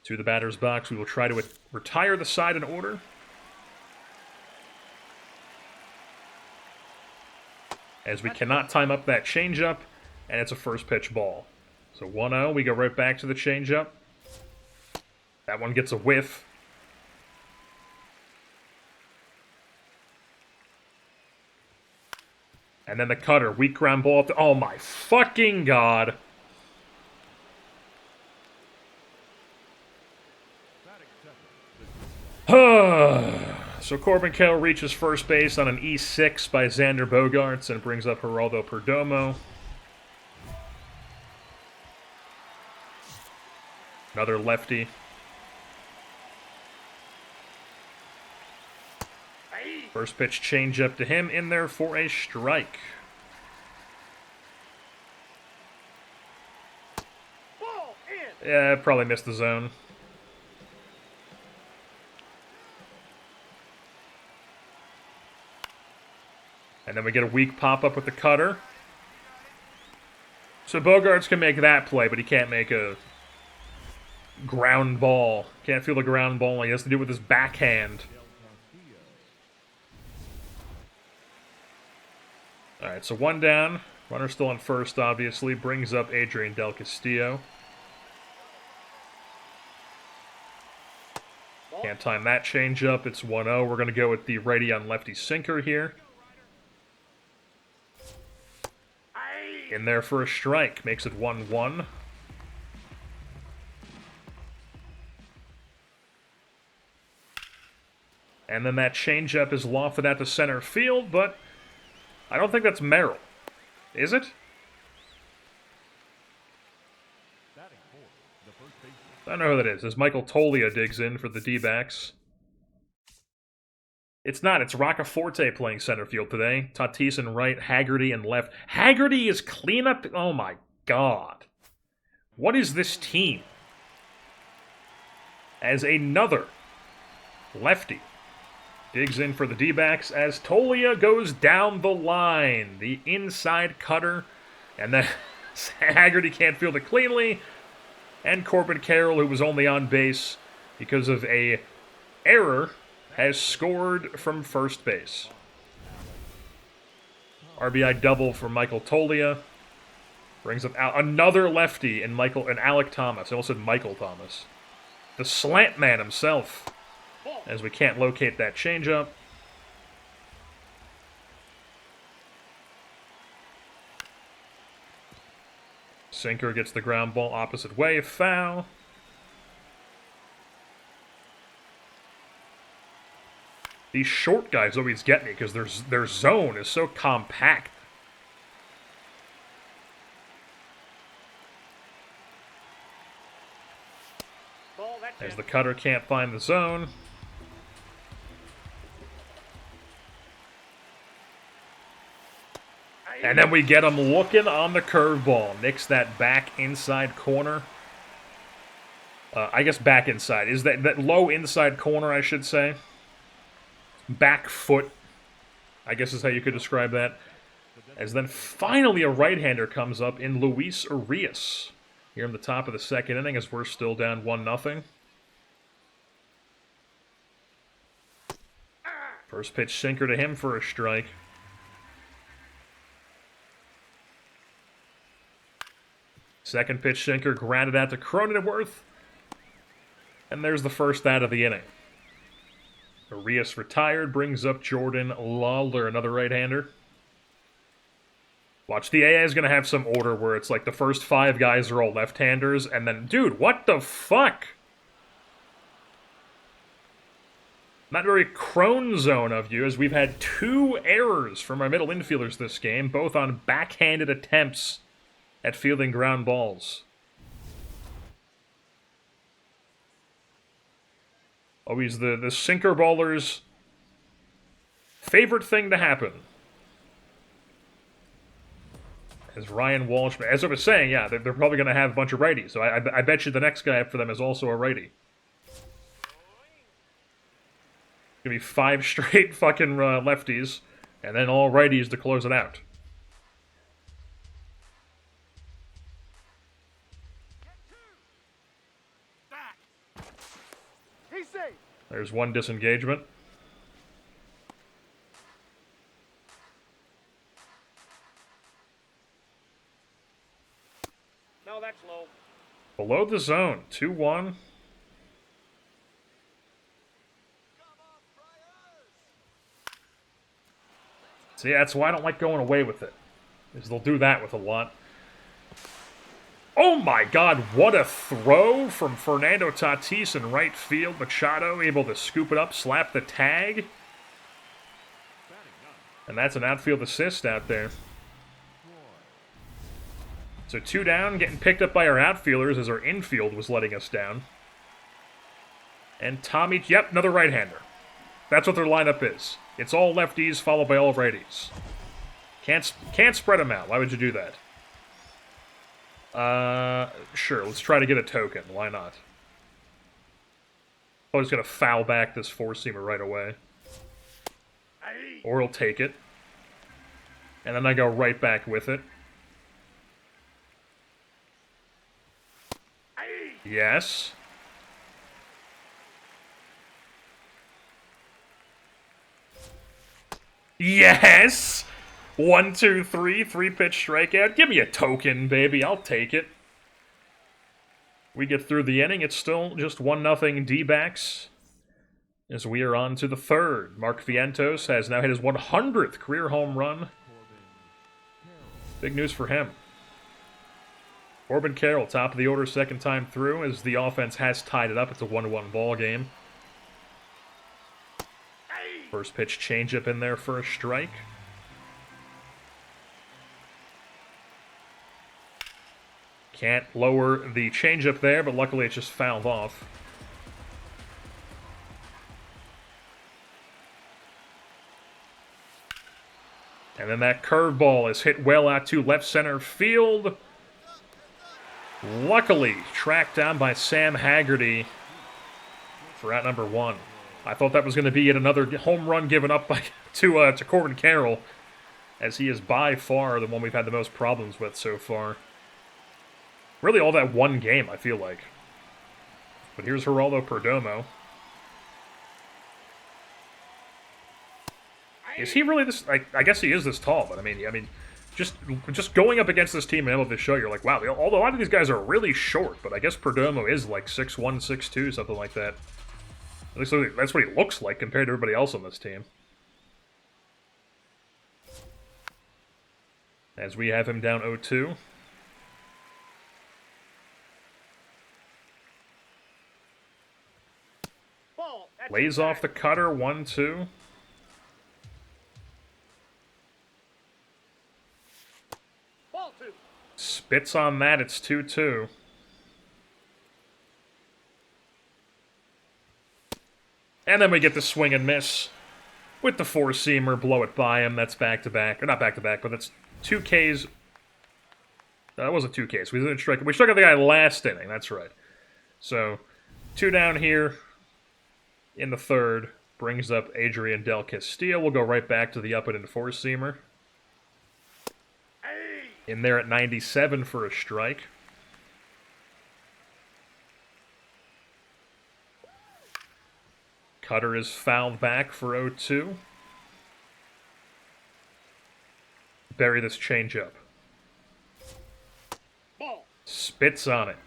to the batter's box, we will try to retire the side in order. As we cannot time up that changeup, and it's a first pitch ball. So 1-0, we go right back to the changeup. That one gets a whiff. And then the cutter, weak ground ball. Oh my fucking god. So Corbin Carroll reaches first base on an E6 by Xander Bogaerts and brings up Geraldo Perdomo. Another lefty. First pitch changeup to him in there for a strike. Yeah, probably missed the zone. And then we get a weak pop-up with the cutter. So Bogaerts can make that play, but he can't make a ground ball. Can't feel the ground ball. He has to do it with his backhand. Alright, so 1 down. Runner still on first, obviously. Brings up Adrian Del Castillo. Can't time that changeup. It's 1-0. We're going to go with the righty on lefty sinker here. In there for a strike. Makes it 1-1. And then that changeup is lofted out to center field, but I don't think that's Merrill. Is it? I don't know who that is. As Michael Tolia digs in for the D-backs. It's not. It's Roccaforte playing center field today. Tatis in right, Haggerty in left. Haggerty is cleanup. Oh my god. What is this team? As another lefty digs in for the D-backs as Tolia goes down the line. The inside cutter. And then Haggerty can't field it cleanly. And Corbin Carroll, who was only on base because of a error, has scored from first base. RBI double for Michael Tolia. Brings up another lefty in Alec Thomas. I almost said Michael Thomas. The slant man himself, as we can't locate that changeup. Sinker gets the ground ball opposite way, foul. These short guys always get me because their zone is so compact. As the cutter can't find the zone. And then we get him looking on the curveball. Nicks that back inside corner. I guess back inside. Is that low inside corner, I should say. Back foot, I guess is how you could describe that. As then finally a right-hander comes up in Luis Urias. Here in the top of the second inning as we're still down 1-0. First pitch sinker to him for a strike. Second pitch sinker grounded out to Cronenworth. And there's the first out of the inning. Urias retired, brings up Jordan Lawler, another right-hander. Watch, the AA is going to have some order where it's like the first 5 guys are all left-handers, and then, dude, what the fuck? Not very Crone zone of you, as we've had 2 errors from our middle infielders this game, both on backhanded attempts at fielding ground balls. Always the sinker baller's favorite thing to happen. As Ryan Walsh, as I was saying, yeah, they're probably going to have a bunch of righties. So I bet you the next guy up for them is also a righty. Gonna be 5 straight fucking lefties, and then all righties to close it out. There's one disengagement. No, that's low. Below the zone, 2-1. See, that's why I don't like going away with it. Is they'll do that with a lot. Oh my god, what a throw from Fernando Tatis in right field. Machado able to scoop it up, slap the tag. And that's an outfield assist out there. So 2 down, getting picked up by our outfielders as our infield was letting us down. And Tommy, yep, another right-hander. That's what their lineup is. It's all lefties followed by all righties. Can't spread them out. Why would you do that? Sure, let's try to get a token. Why not? Oh, he's gonna foul back this 4-seamer right away. Or he'll take it. And then I go right back with it. Yes. Yes! 1, 2, 3, 3-pitch strikeout. Give me a token, baby. I'll take it. We get through the inning. It's still just 1-0 D-backs. As we are on to the third. Mark Vientos has now hit his 100th career home run. Big news for him. Corbin Carroll, top of the order, second time through, as the offense has tied it up. It's a 1-1 ball game. First pitch changeup in there for a strike. Can't lower the changeup there, but luckily it's just fouled off. And then that curveball is hit well out to left center field. Luckily, tracked down by Sam Haggerty for out number 1. I thought that was going to be yet another home run given up to Corbin Carroll, as he is by far the one we've had the most problems with so far. Really all that one game, I feel like. But here's Geraldo Perdomo. Is he really this? I guess he is this tall, but I mean, just going up against this team and able to show, you're like, wow. Although a lot of these guys are really short, but I guess Perdomo is like 6'1", 6'2", something like that. At least that's what he looks like compared to everybody else on this team. As we have him down 0-2. Lays off the cutter, 1-2. Spits on that, it's 2-2. And then we get the swing and miss with the four-seamer, blow it by him. That's back-to-back. Or not back-to-back, but that's 2 Ks. No, that wasn't 2 Ks. We didn't strike. We struck out the guy last inning, that's right. So, 2 down here in the third. Brings up Adrian Del Castillo. We'll go right back to the up-and-in four-seamer. In there at 97 for a strike. Cutter is fouled back for 0-2. Bury this changeup. Spits on it.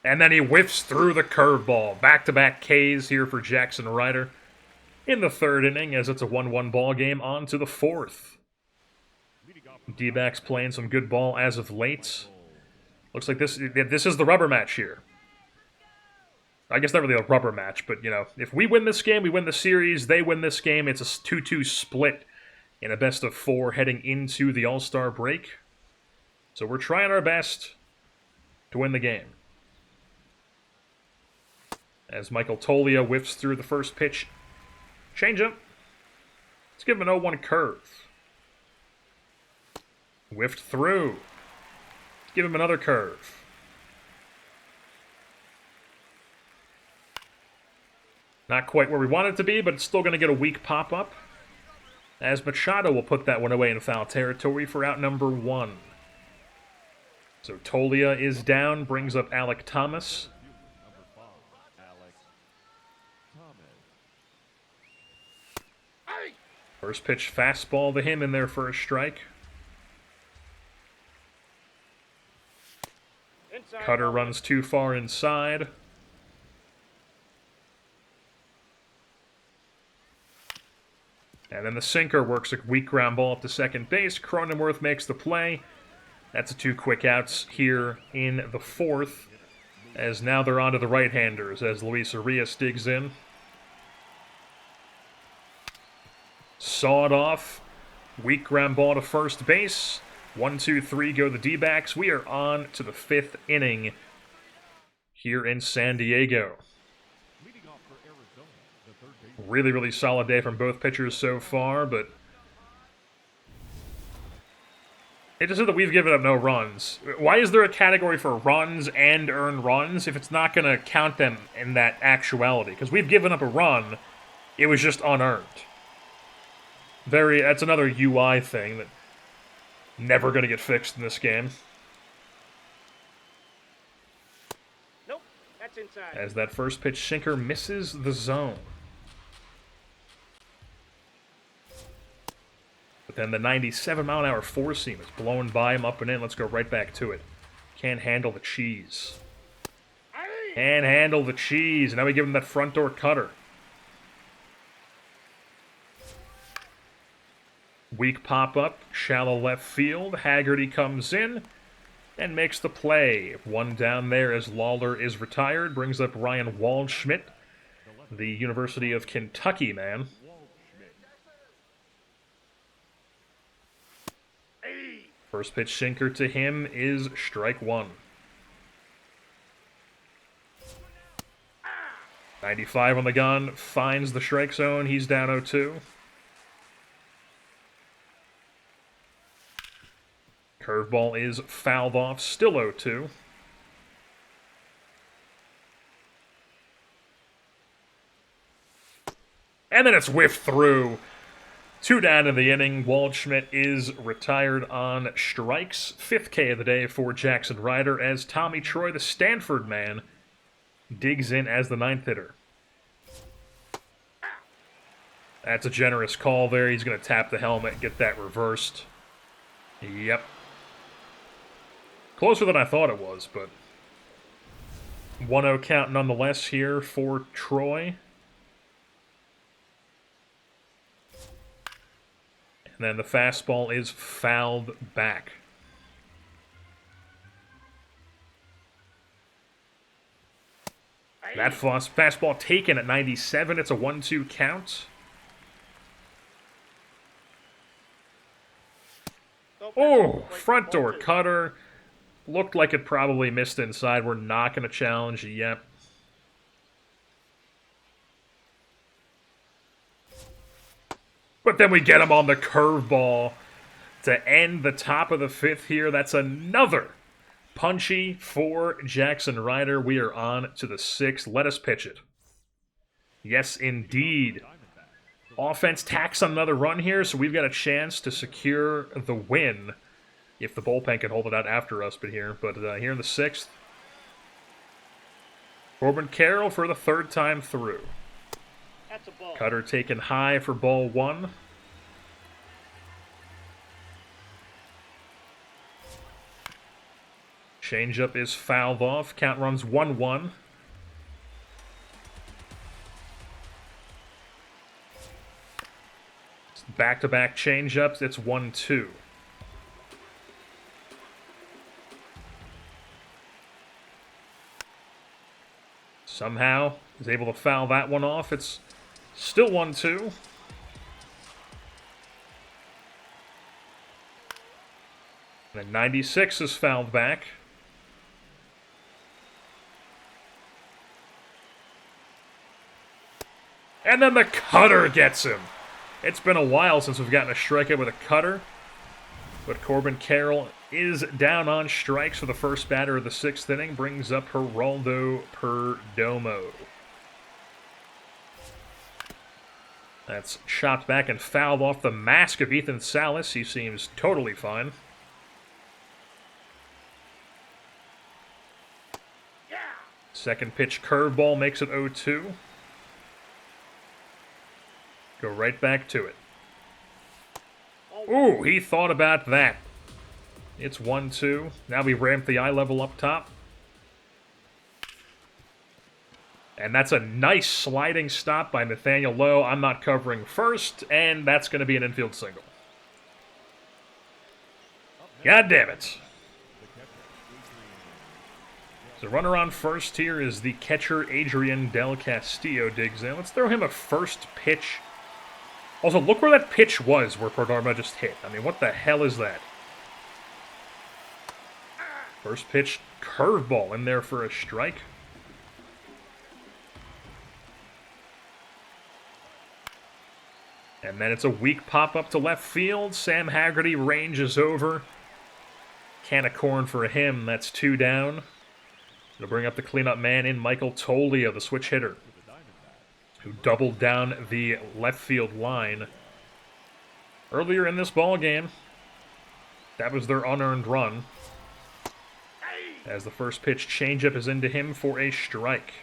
And then he whiffs through the curveball. Back-to-back Ks here for Jaxson Ryder in the third inning, as it's a 1-1 ball game. On to the fourth. D-backs playing some good ball as of late. Looks like this is the rubber match here. I guess not really a rubber match, but, you know, if we win this game, we win the series. They win this game, it's a 2-2 split in a best-of-4 heading into the All-Star break. So we're trying our best to win the game. As Michael Toglia whiffs through the first pitch. Changeup. Let's give him an 0-1 curve. Whiffed through. Let's give him another curve. Not quite where we want it to be, but it's still going to get a weak pop-up. As Machado will put that one away in foul territory for out number 1. So Toglia is down, brings up Alek Thomas. First pitch fastball to him in there for a strike. Cutter runs too far inside. And then the sinker works a weak ground ball up to second base. Cronenworth makes the play. That's 2 quick outs here in the fourth. As now they're on to the right-handers as Luis Arias digs in. Sawed off. Weak ground ball to first base. 1, 2, 3 go the D-backs. We are on to the 5th inning here in San Diego. Really, really solid day from both pitchers so far, but it just said that we've given up no runs. Why is there a category for runs and earned runs if it's not going to count them in that actuality? Because we've given up a run, it was just unearned. That's another UI thing that never going to get fixed in this game. Nope, that's inside. As that first pitch sinker misses the zone. But then the 97-mile-an-hour four-seam is blown by him up and in. Let's go right back to it. Can't handle the cheese. Can't handle the cheese. Now we give him that front door cutter. Weak pop-up, shallow left field. Haggerty comes in and makes the play. 1 down there as Lawler is retired. Brings up Ryan Waldschmidt, the University of Kentucky man. First pitch sinker to him is strike one. 95 on the gun, finds the strike zone. He's down 0-2. Curveball is fouled off, still 0-2. And then it's whiffed through. 2 down in the inning. Waldschmidt is retired on strikes. 5th K of the day for Jaxson Ryder as Tommy Troy, the Stanford man, digs in as the 9th hitter. That's a generous call there. He's going to tap the helmet and get that reversed. Yep. Closer than I thought it was, but 1-0 count nonetheless here for Troy. And then the fastball is fouled back. That fastball taken at 97. It's a 1-2 count. Oh, front door cutter. Looked like it probably missed inside. We're not going to challenge yet. But then we get him on the curveball to end the top of the 5th here. That's another punchy for Jaxson Ryder. We are on to the 6th. Let us pitch it. Yes, indeed. Offense tacks on another run here, so we've got a chance to secure the win if the bullpen can hold it out after us. But here in the 6th, Corbin Carroll for the 3rd time through. That's a ball. Cutter taken high for ball 1. Changeup is fouled off. Count runs 1-1. Back-to-back changeups. It's 1-2. Somehow is able to foul that one off. It's still 1-2. And then 96 is fouled back. And then the cutter gets him. It's been a while since we've gotten a strikeout with a cutter. But Corbin Carroll is down on strikes for the first batter of the 6th inning. Brings up Geraldo Perdomo. That's chopped back and fouled off the mask of Ethan Salas. He seems totally fine. Second pitch curveball makes it 0-2. Go right back to it. Ooh, he thought about that. It's 1-2. Now we ramp the eye level up top. And that's a nice sliding stop by Nathaniel Lowe. I'm not covering first, and that's going to be an infield single. God damn it. So runner on first here is the catcher Adrian Del Castillo digs in. Let's throw him a first pitch. Also, look where that pitch was where Perdomo just hit. I mean, what the hell is that? First pitch curveball in there for a strike. And then it's a weak pop-up to left field. Sam Haggerty ranges over. Can of corn for him. That's 2 down. It'll bring up the cleanup man in Michael Tolio, the switch hitter, who doubled down the left field line earlier in this ball game. That was their unearned run. As the first pitch changeup is into him for a strike.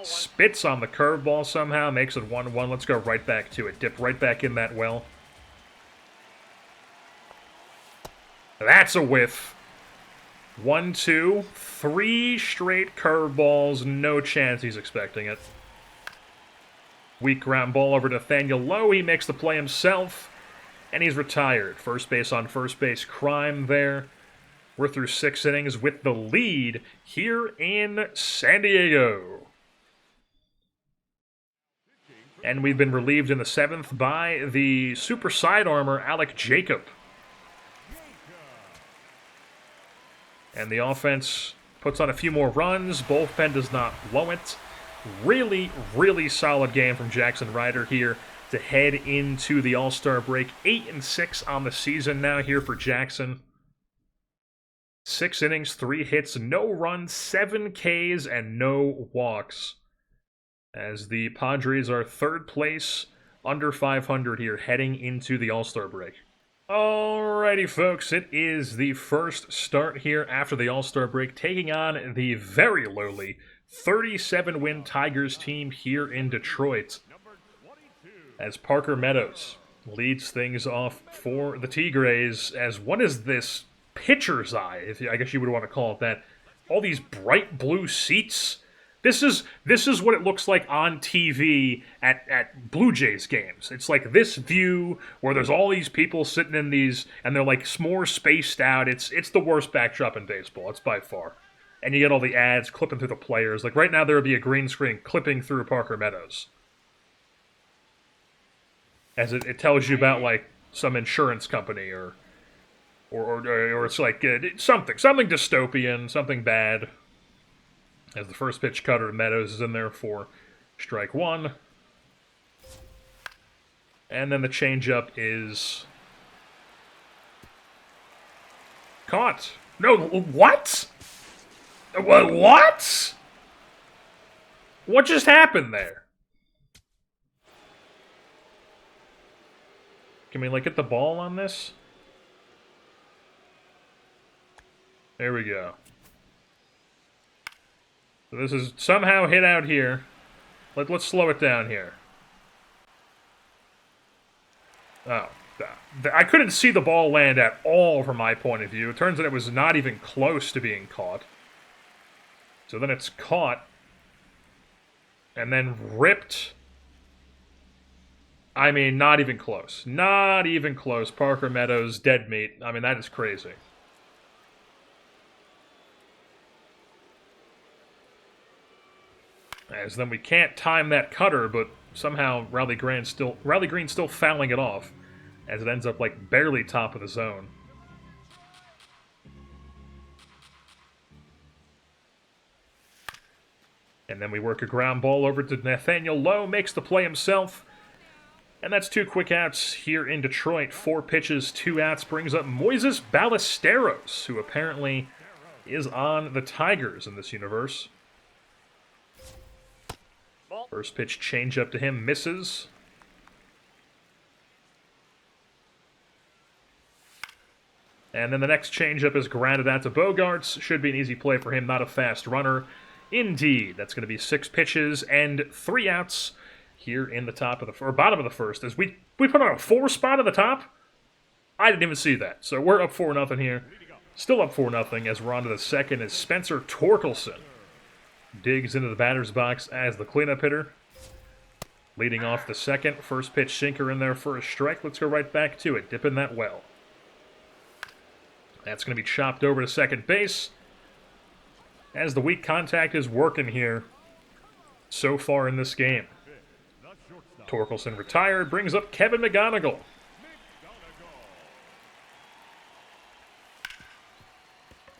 Spits on the curveball somehow, makes it 1-1. Let's go right back to it. Dip right back in that well. That's a whiff. 1-2, 3 straight curveballs. No chance he's expecting it. Weak ground ball over to Nathaniel Lowe. He makes the play himself, and he's retired. First base on first base crime there. We're through 6 innings with the lead here in San Diego. And we've been relieved in the 7th by the super sidearmer, Alec Jacob. And the offense puts on a few more runs. Bullpen does not blow it. Really, really solid game from Jaxson Ryder here to head into the All-Star break. 8-6 on the season now here for Jaxson. 6 innings, 3 hits, no runs, 7 Ks, and no walks. As the Padres are 3rd place, under 500 here, heading into the All-Star break. Alrighty, folks, it is the first start here after the All-Star break, taking on the very lowly 37-win Tigers team here in Detroit. As Parker Meadows leads things off for the Tigres, as what is this pitcher's eye, I guess you would want to call it that. All these bright blue seats. This is what it looks like on TV at Blue Jays games. It's like this view where there's all these people sitting in these, and they're like more spaced out. It's the worst backdrop in baseball. It's by far. And you get all the ads clipping through the players. Like right now there would be a green screen clipping through Parker Meadows. As it tells you about like some insurance company or it's like something dystopian, something bad. As the first pitch cutter to Meadows is in there for strike 1. And then the changeup is caught. No, what? What? What just happened there? Can we like get the ball on this? There we go. So this is somehow hit out here. Let's slow it down here. Oh. I couldn't see the ball land at all from my point of view. It turns out it was not even close to being caught. So then it's caught. And then ripped. I mean, not even close. Not even close. Parker Meadows, dead meat. I mean, that is crazy. As then we can't time that cutter, but somehow Riley Green's still fouling it off, as it ends up like barely top of the zone. And then we work a ground ball over to Nathaniel Lowe, makes the play himself. And that's 2 quick outs here in Detroit. 4 pitches, 2 outs, brings up Moises Ballesteros, who apparently is on the Tigers in this universe. First pitch changeup to him, misses. And then the next changeup is grounded out to Bogarts. Should be an easy play for him, not a fast runner. Indeed, that's going to be 6 pitches and 3 outs here in the top of the bottom of the first. As we put on a 4 spot at the top. I didn't even see that. So we're up 4-0 here. Still up 4-0 as we're on to the second as Spencer Torkelson digs into the batter's box as the cleanup hitter. Leading off the second. First pitch sinker in there for a strike. Let's go right back to it. Dipping that well. That's going to be chopped over to second base. As the weak contact is working here so far in this game. Torkelson retired. Brings up Kevin McGonigal.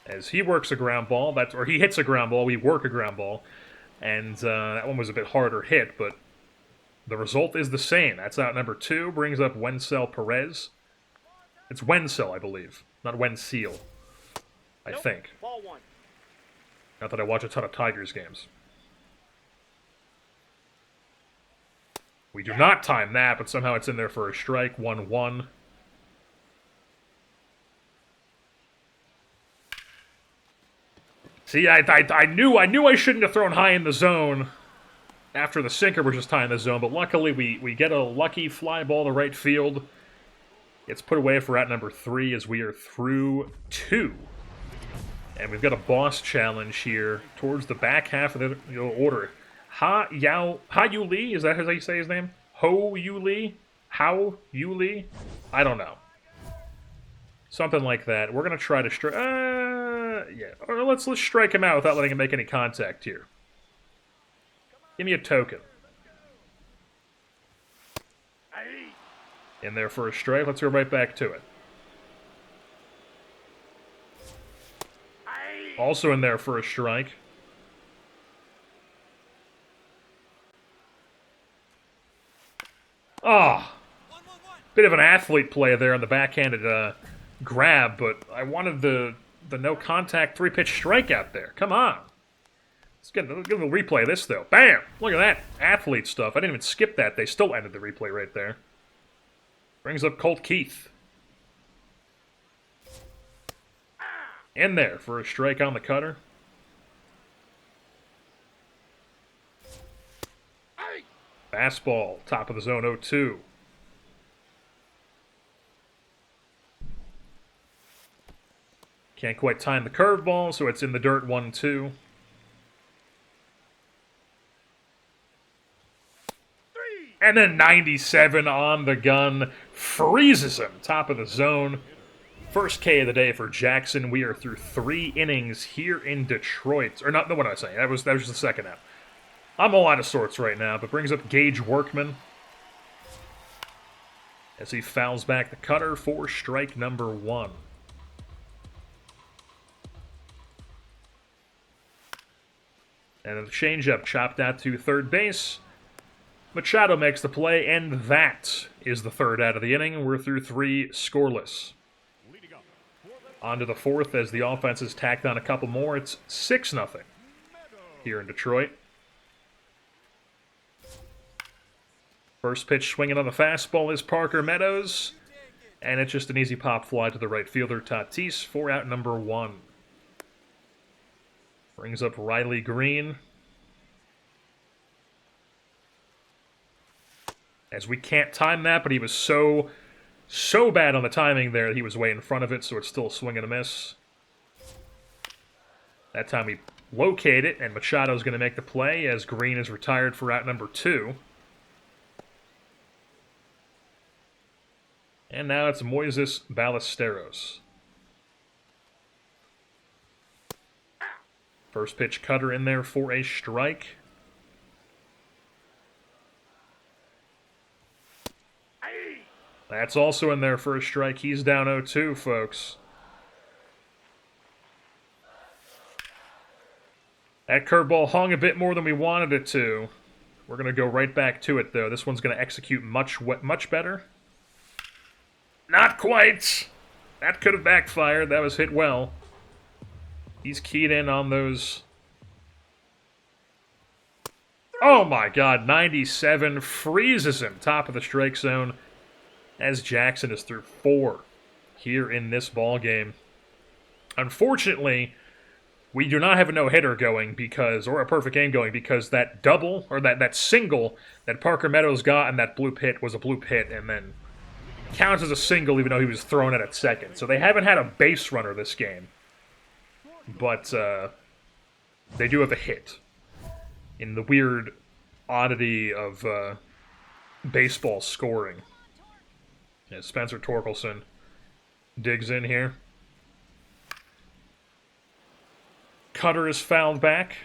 As he works a ground ball, or he hits a ground ball, we work a ground ball. And that one was a bit harder hit, but the result is the same. That's out number 2, brings up Wencel Perez. It's Wencel, I believe, not Wencel, I think. Ball 1. Not that I watch a ton of Tigers games. We do not time that, but somehow it's in there for a strike, 1-1. See, I knew I shouldn't have thrown high in the zone after the sinker was just high in the zone, but luckily we get a lucky fly ball to right field. It's put away for out number 3 as we are through 2. And we've got a boss challenge here towards the back half of the order. Ha Yu Lee? Is that how you say his name? Ho Yu Lee? How Yu Lee? I don't know. Something like that. We're going to try to strike... yeah. Or let's strike him out without letting him make any contact here. Give me a token. In there for a strike. Let's go right back to it. Also in there for a strike. Ah, oh, bit of an athlete play there on the backhanded grab, but I wanted the no contact 3-pitch strikeout there. Come on. Let's get a little replay of this though. Bam! Look at that athlete stuff. I didn't even skip that. They still ended the replay right there. Brings up Colt Keith. In there for a strike on the cutter. Fastball, top of the zone, 0-2. Can't quite time the curveball, so it's in the dirt, 1-2. And then 97 on the gun, freezes him, top of the zone. First K of the day for Jaxson. We are through 3 innings here in Detroit. Or not, what was I saying? That was just the second half. I'm all out of sorts right now, but brings up Gage Workman as he fouls back the cutter for strike number 1. And the changeup chopped out to third base. Machado makes the play, and that is the third out of the inning. We're through 3 scoreless. On to the fourth as the offense has tacked on a couple more. It's 6-0 here in Detroit. First pitch swinging on the fastball is Parker Meadows. And it's just an easy pop fly to the right fielder, Tatis, for out number 1. Brings up Riley Green. As we can't time that, but he was so bad on the timing there that he was way in front of it, so it's still a swing and a miss. That time he located it, and Machado's going to make the play as Green is retired for out number 2. And now it's Moises Ballesteros. First pitch cutter in there for a strike. That's also in there for a strike. He's down 0-2, folks. That curveball hung a bit more than we wanted it to. We're going to go right back to it, though. This one's going to execute much better. Not quite. That could have backfired. That was hit well. He's keyed in on those. Oh my God, 97 freezes him. Top of the strike zone as Jaxson is through 4 here in this ball game. Unfortunately, we do not have a no-hitter going because, or a perfect game going, because that double, or that single that Parker Meadows got and that bloop hit was a bloop hit, and then counts as a single even though he was thrown it at second. So they haven't had a base runner this game. But they do have a hit in the weird oddity of baseball scoring. Yeah, Spencer Torkelson digs in here. Cutter is fouled back.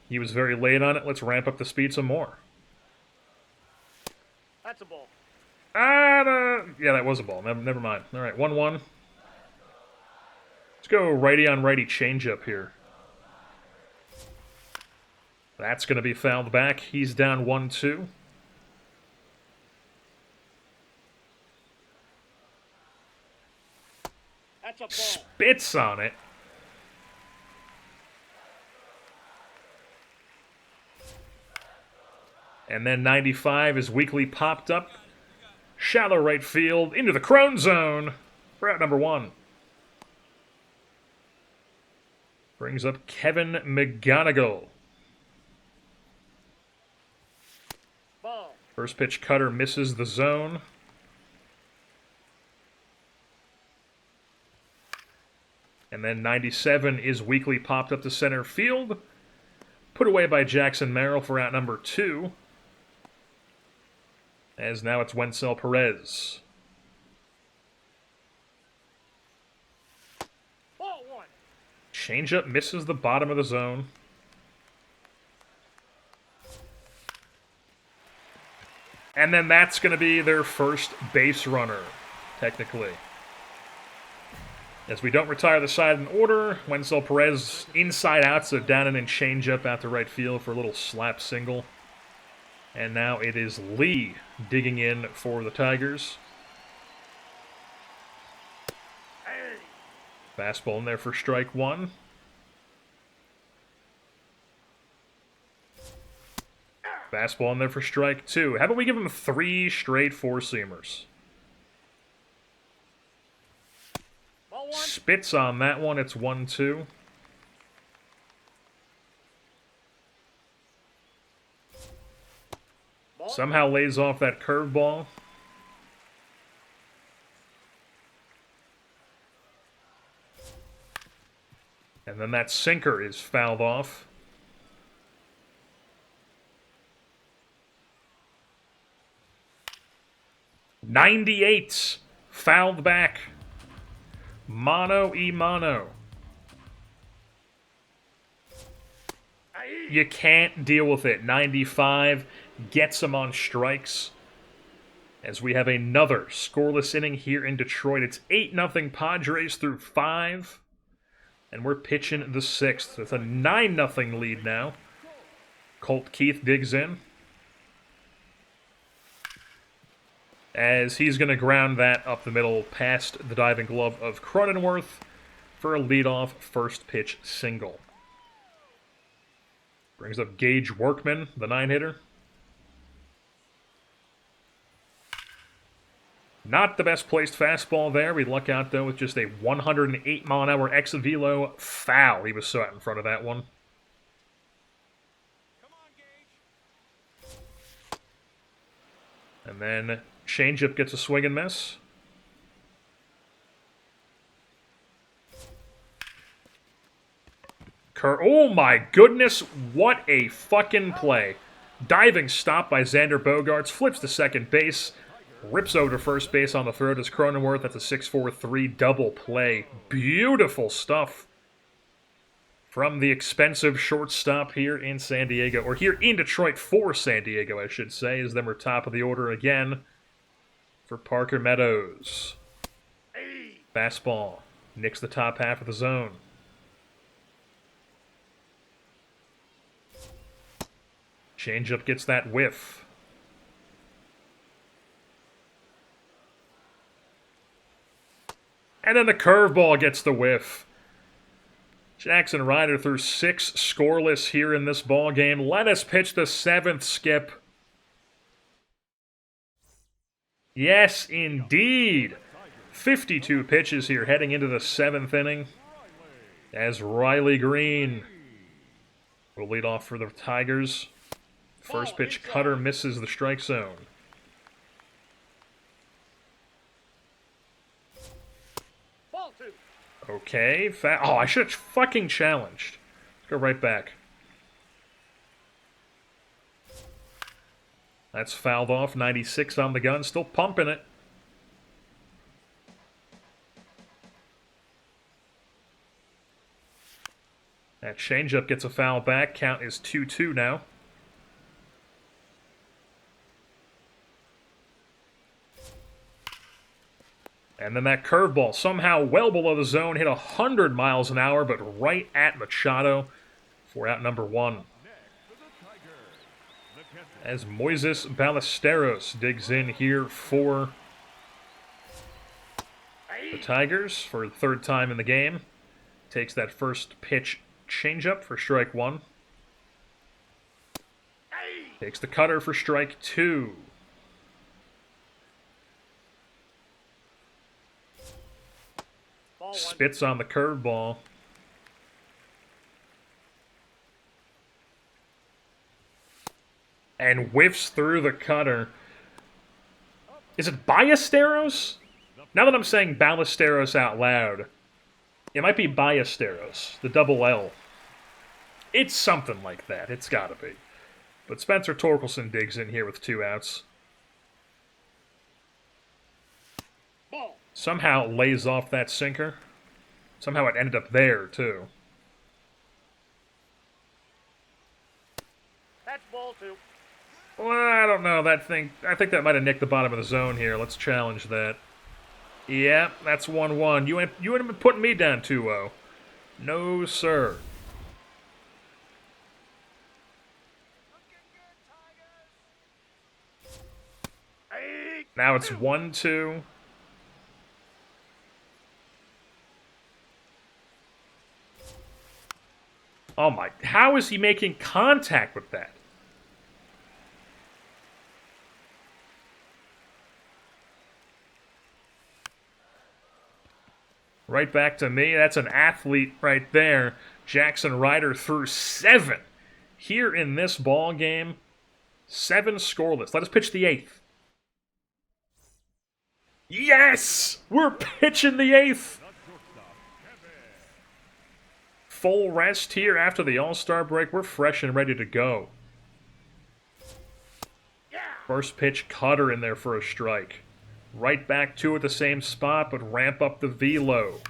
He was very late on it. Let's ramp up the speed some more. That's a ball. Yeah, that was a ball. Never mind. All right, 1-1. Let's go righty on righty changeup here. That's going to be fouled back. He's down 1-2. That's a ball. Spits on it. And then 95 is weakly popped up. Shallow right field into the Crone zone for out number 1. Brings up Kevin McGonigal. Ball. First pitch cutter misses the zone. And then 97 is weakly popped up to center field. Put away by Jackson Merrill for out number 2. As now it's Wenzel Perez. Ball 1. Changeup misses the bottom of the zone. And then that's going to be their first base runner, technically. As we don't retire the side in order, Wenzel Perez inside out, so down and change up out to right field for a little slap single. And now it is Lee digging in for the Tigers. Fastball in there for strike one. Fastball in there for strike two. How about we give him 3 straight four-seamers? Spits on that one. It's 1-2. Somehow lays off that curveball. And then that sinker is fouled off. '98 fouled back. Mano. You can't deal with it. 95 gets him on strikes. As we have another scoreless inning here in Detroit. It's 8-0 Padres through 5. And we're pitching the 6th with a 9-0 lead now. Colt Keith digs in. As he's going to ground that up the middle past the diving glove of Cronenworth for a leadoff first pitch single. Brings up Gage Workman, the 9-hitter. Not the best placed fastball there. We luck out, though, with just a 108-mile-an-hour exit velo foul. He was so out in front of that one. And then changeup gets a swing and miss. Oh my goodness, what a fucking play. Diving stop by Xander Bogaerts, flips to second base, rips over to first base on the throw to Cronenworth. That's a 6-4-3 double play. Beautiful stuff from the expensive shortstop here in San Diego, or here in Detroit for San Diego, I should say, as then we're top of the order again for Parker Meadows. Fastball nicks the top half of the zone. Changeup gets that whiff. And then the curveball gets the whiff. Jaxson Ryder threw 6 scoreless here in this ball game. Let us pitch the 7th, Skip. Yes, indeed. 52 pitches here heading into the 7th inning. As Riley Green will lead off for the Tigers. First pitch cutter misses the strike zone. Okay, oh, I should have fucking challenged. Let's go right back. That's fouled off. 96 on the gun, still pumping it. That changeup gets a foul back. Count is 2-2 now. And then that curveball, somehow well below the zone, hit 100 miles an hour, but right at Machado for out number 1. As Moises Ballesteros digs in here for the Tigers for the 3rd time in the game. Takes that first pitch changeup for strike 1. Takes the cutter for strike 2. Spits on the curveball. And whiffs through the cutter. Is it Ballesteros? Now that I'm saying Ballesteros out loud, it might be Ballesteros, the double L. It's something like that. It's gotta be. But Spencer Torkelson digs in here with 2 outs. Somehow lays off that sinker. Somehow it ended up there, too. That's ball 2. Well, I don't know, that thing... I think that might have nicked the bottom of the zone here. Let's challenge that. Yeah, that's 1-1. You ain't been putting me down 2-0. No, sir. Now it's 1-2. Oh my... How is he making contact with that? Right back to me. That's an athlete right there. Jaxson Ryder threw 7 here in this ball game. 7 scoreless. Let us pitch the 8th. Yes! We're pitching the 8th. Full rest here after the All-Star break. We're fresh and ready to go. First pitch, cutter in there for a strike. Right back to it, the same spot, but ramp up the velo.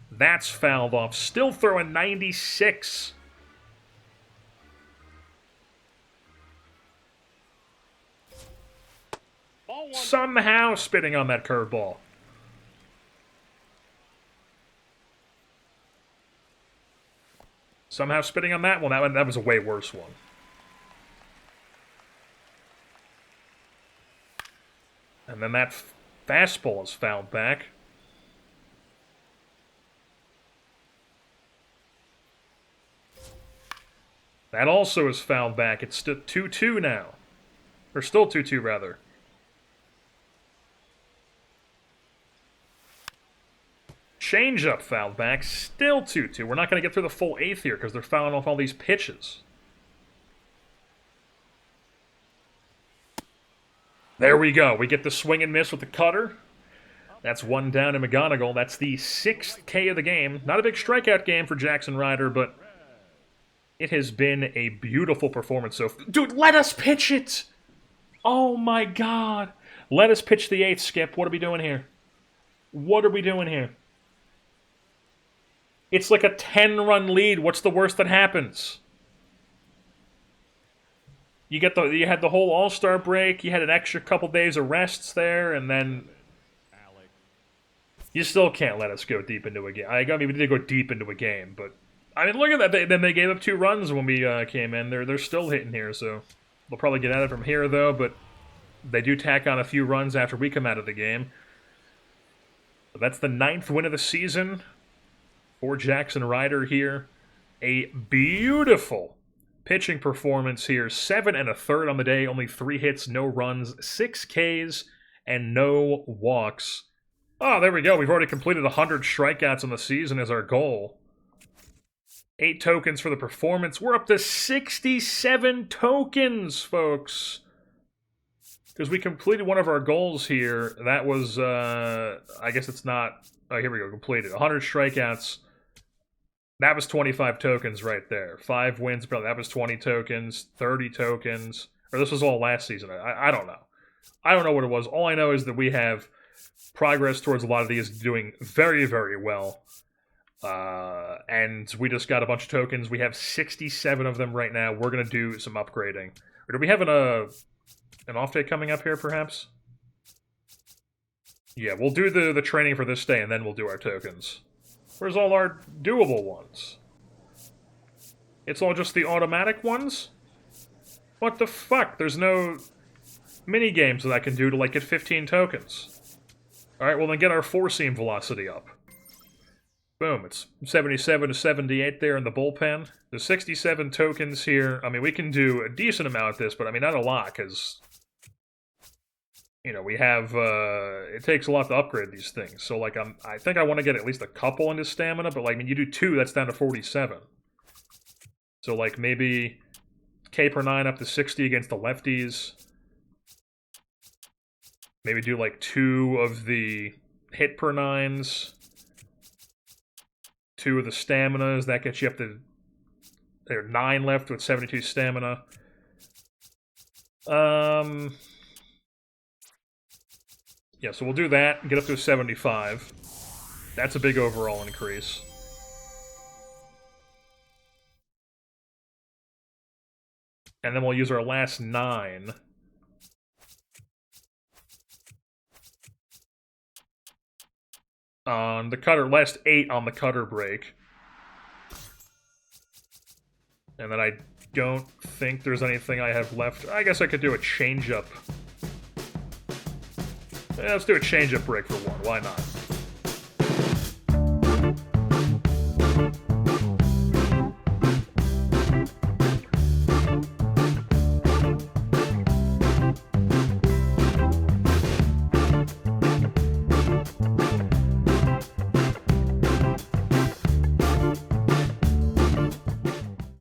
That's fouled off. Still throwing 96. Somehow spitting on that curveball. Somehow spitting on that one. That was a way worse one. And then that fastball is fouled back. That also is fouled back. It's still 2-2 now. Or still 2-2, rather. Changeup fouled back. Still 2-2. We're not going to get through the full 8th here because they're fouling off all these pitches. There we go. We get the swing and miss with the cutter. That's 1 down to McGonigal. That's the 6th K of the game. Not a big strikeout game for Jaxson Ryder, but it has been a beautiful performance so far. Dude, let us pitch it! Oh my god. Let us pitch the 8th, Skip. What are we doing here? What are we doing here? It's like a 10-run lead. What's the worst that happens? You had the whole All-Star break, you had an extra couple days of rests there, and then you still can't let us go deep into a game. I mean, we did go deep into a game, but I mean, look at that. Then they gave up 2 runs when we came in. They're still hitting here, so they'll probably get at it from here though. But they do tack on a few runs after we come out of the game. But that's the 9th win of the season for Jaxson Ryder here. A beautiful pitching performance here. 7 1/3 on the day, only 3 hits, no runs, 6 Ks, and no walks. Oh, there we go. We've already completed 100 strikeouts on the season as our goal. 8 tokens for the performance. We're up to 67 tokens, folks. Because we completed one of our goals here. That was, I guess it's not... Oh, here we go. Completed. 100 strikeouts. That was 25 tokens right there. 5 wins, but that was 20 tokens, 30 tokens. Or this was all last season. I don't know. I don't know what it was. All I know is that we have progress towards a lot of these doing very, very well. And we just got a bunch of tokens. We have 67 of them right now. We're going to do some upgrading. Or do we have an off day coming up here, perhaps? Yeah, we'll do the training for this day, and then we'll do our tokens. Where's all our doable ones? It's all just the automatic ones? What the fuck? There's no mini games that I can do to, like, get 15 tokens. Alright, well then get our 4-seam velocity up. Boom, it's 77 to 78 there in the bullpen. There's 67 tokens here. I mean, we can do a decent amount of this, but I mean, not a lot, because... You know, we have, it takes a lot to upgrade these things. So, like, I think I want to get at least a couple into stamina, but, like, when you do 2, that's down to 47. So, like, maybe K per 9 up to 60 against the lefties. Maybe do, like, 2 of the hit per 9s. 2 of the staminas. That gets you up to... There are 9 left with 72 stamina. Yeah, so we'll do that and get up to a 75. That's a big overall increase. And then we'll use our last 9 on the cutter, last 8 on the cutter break. And then I don't think there's anything I have left. I guess I could do a change-up. Yeah, let's do a change-up break for 1. Why not?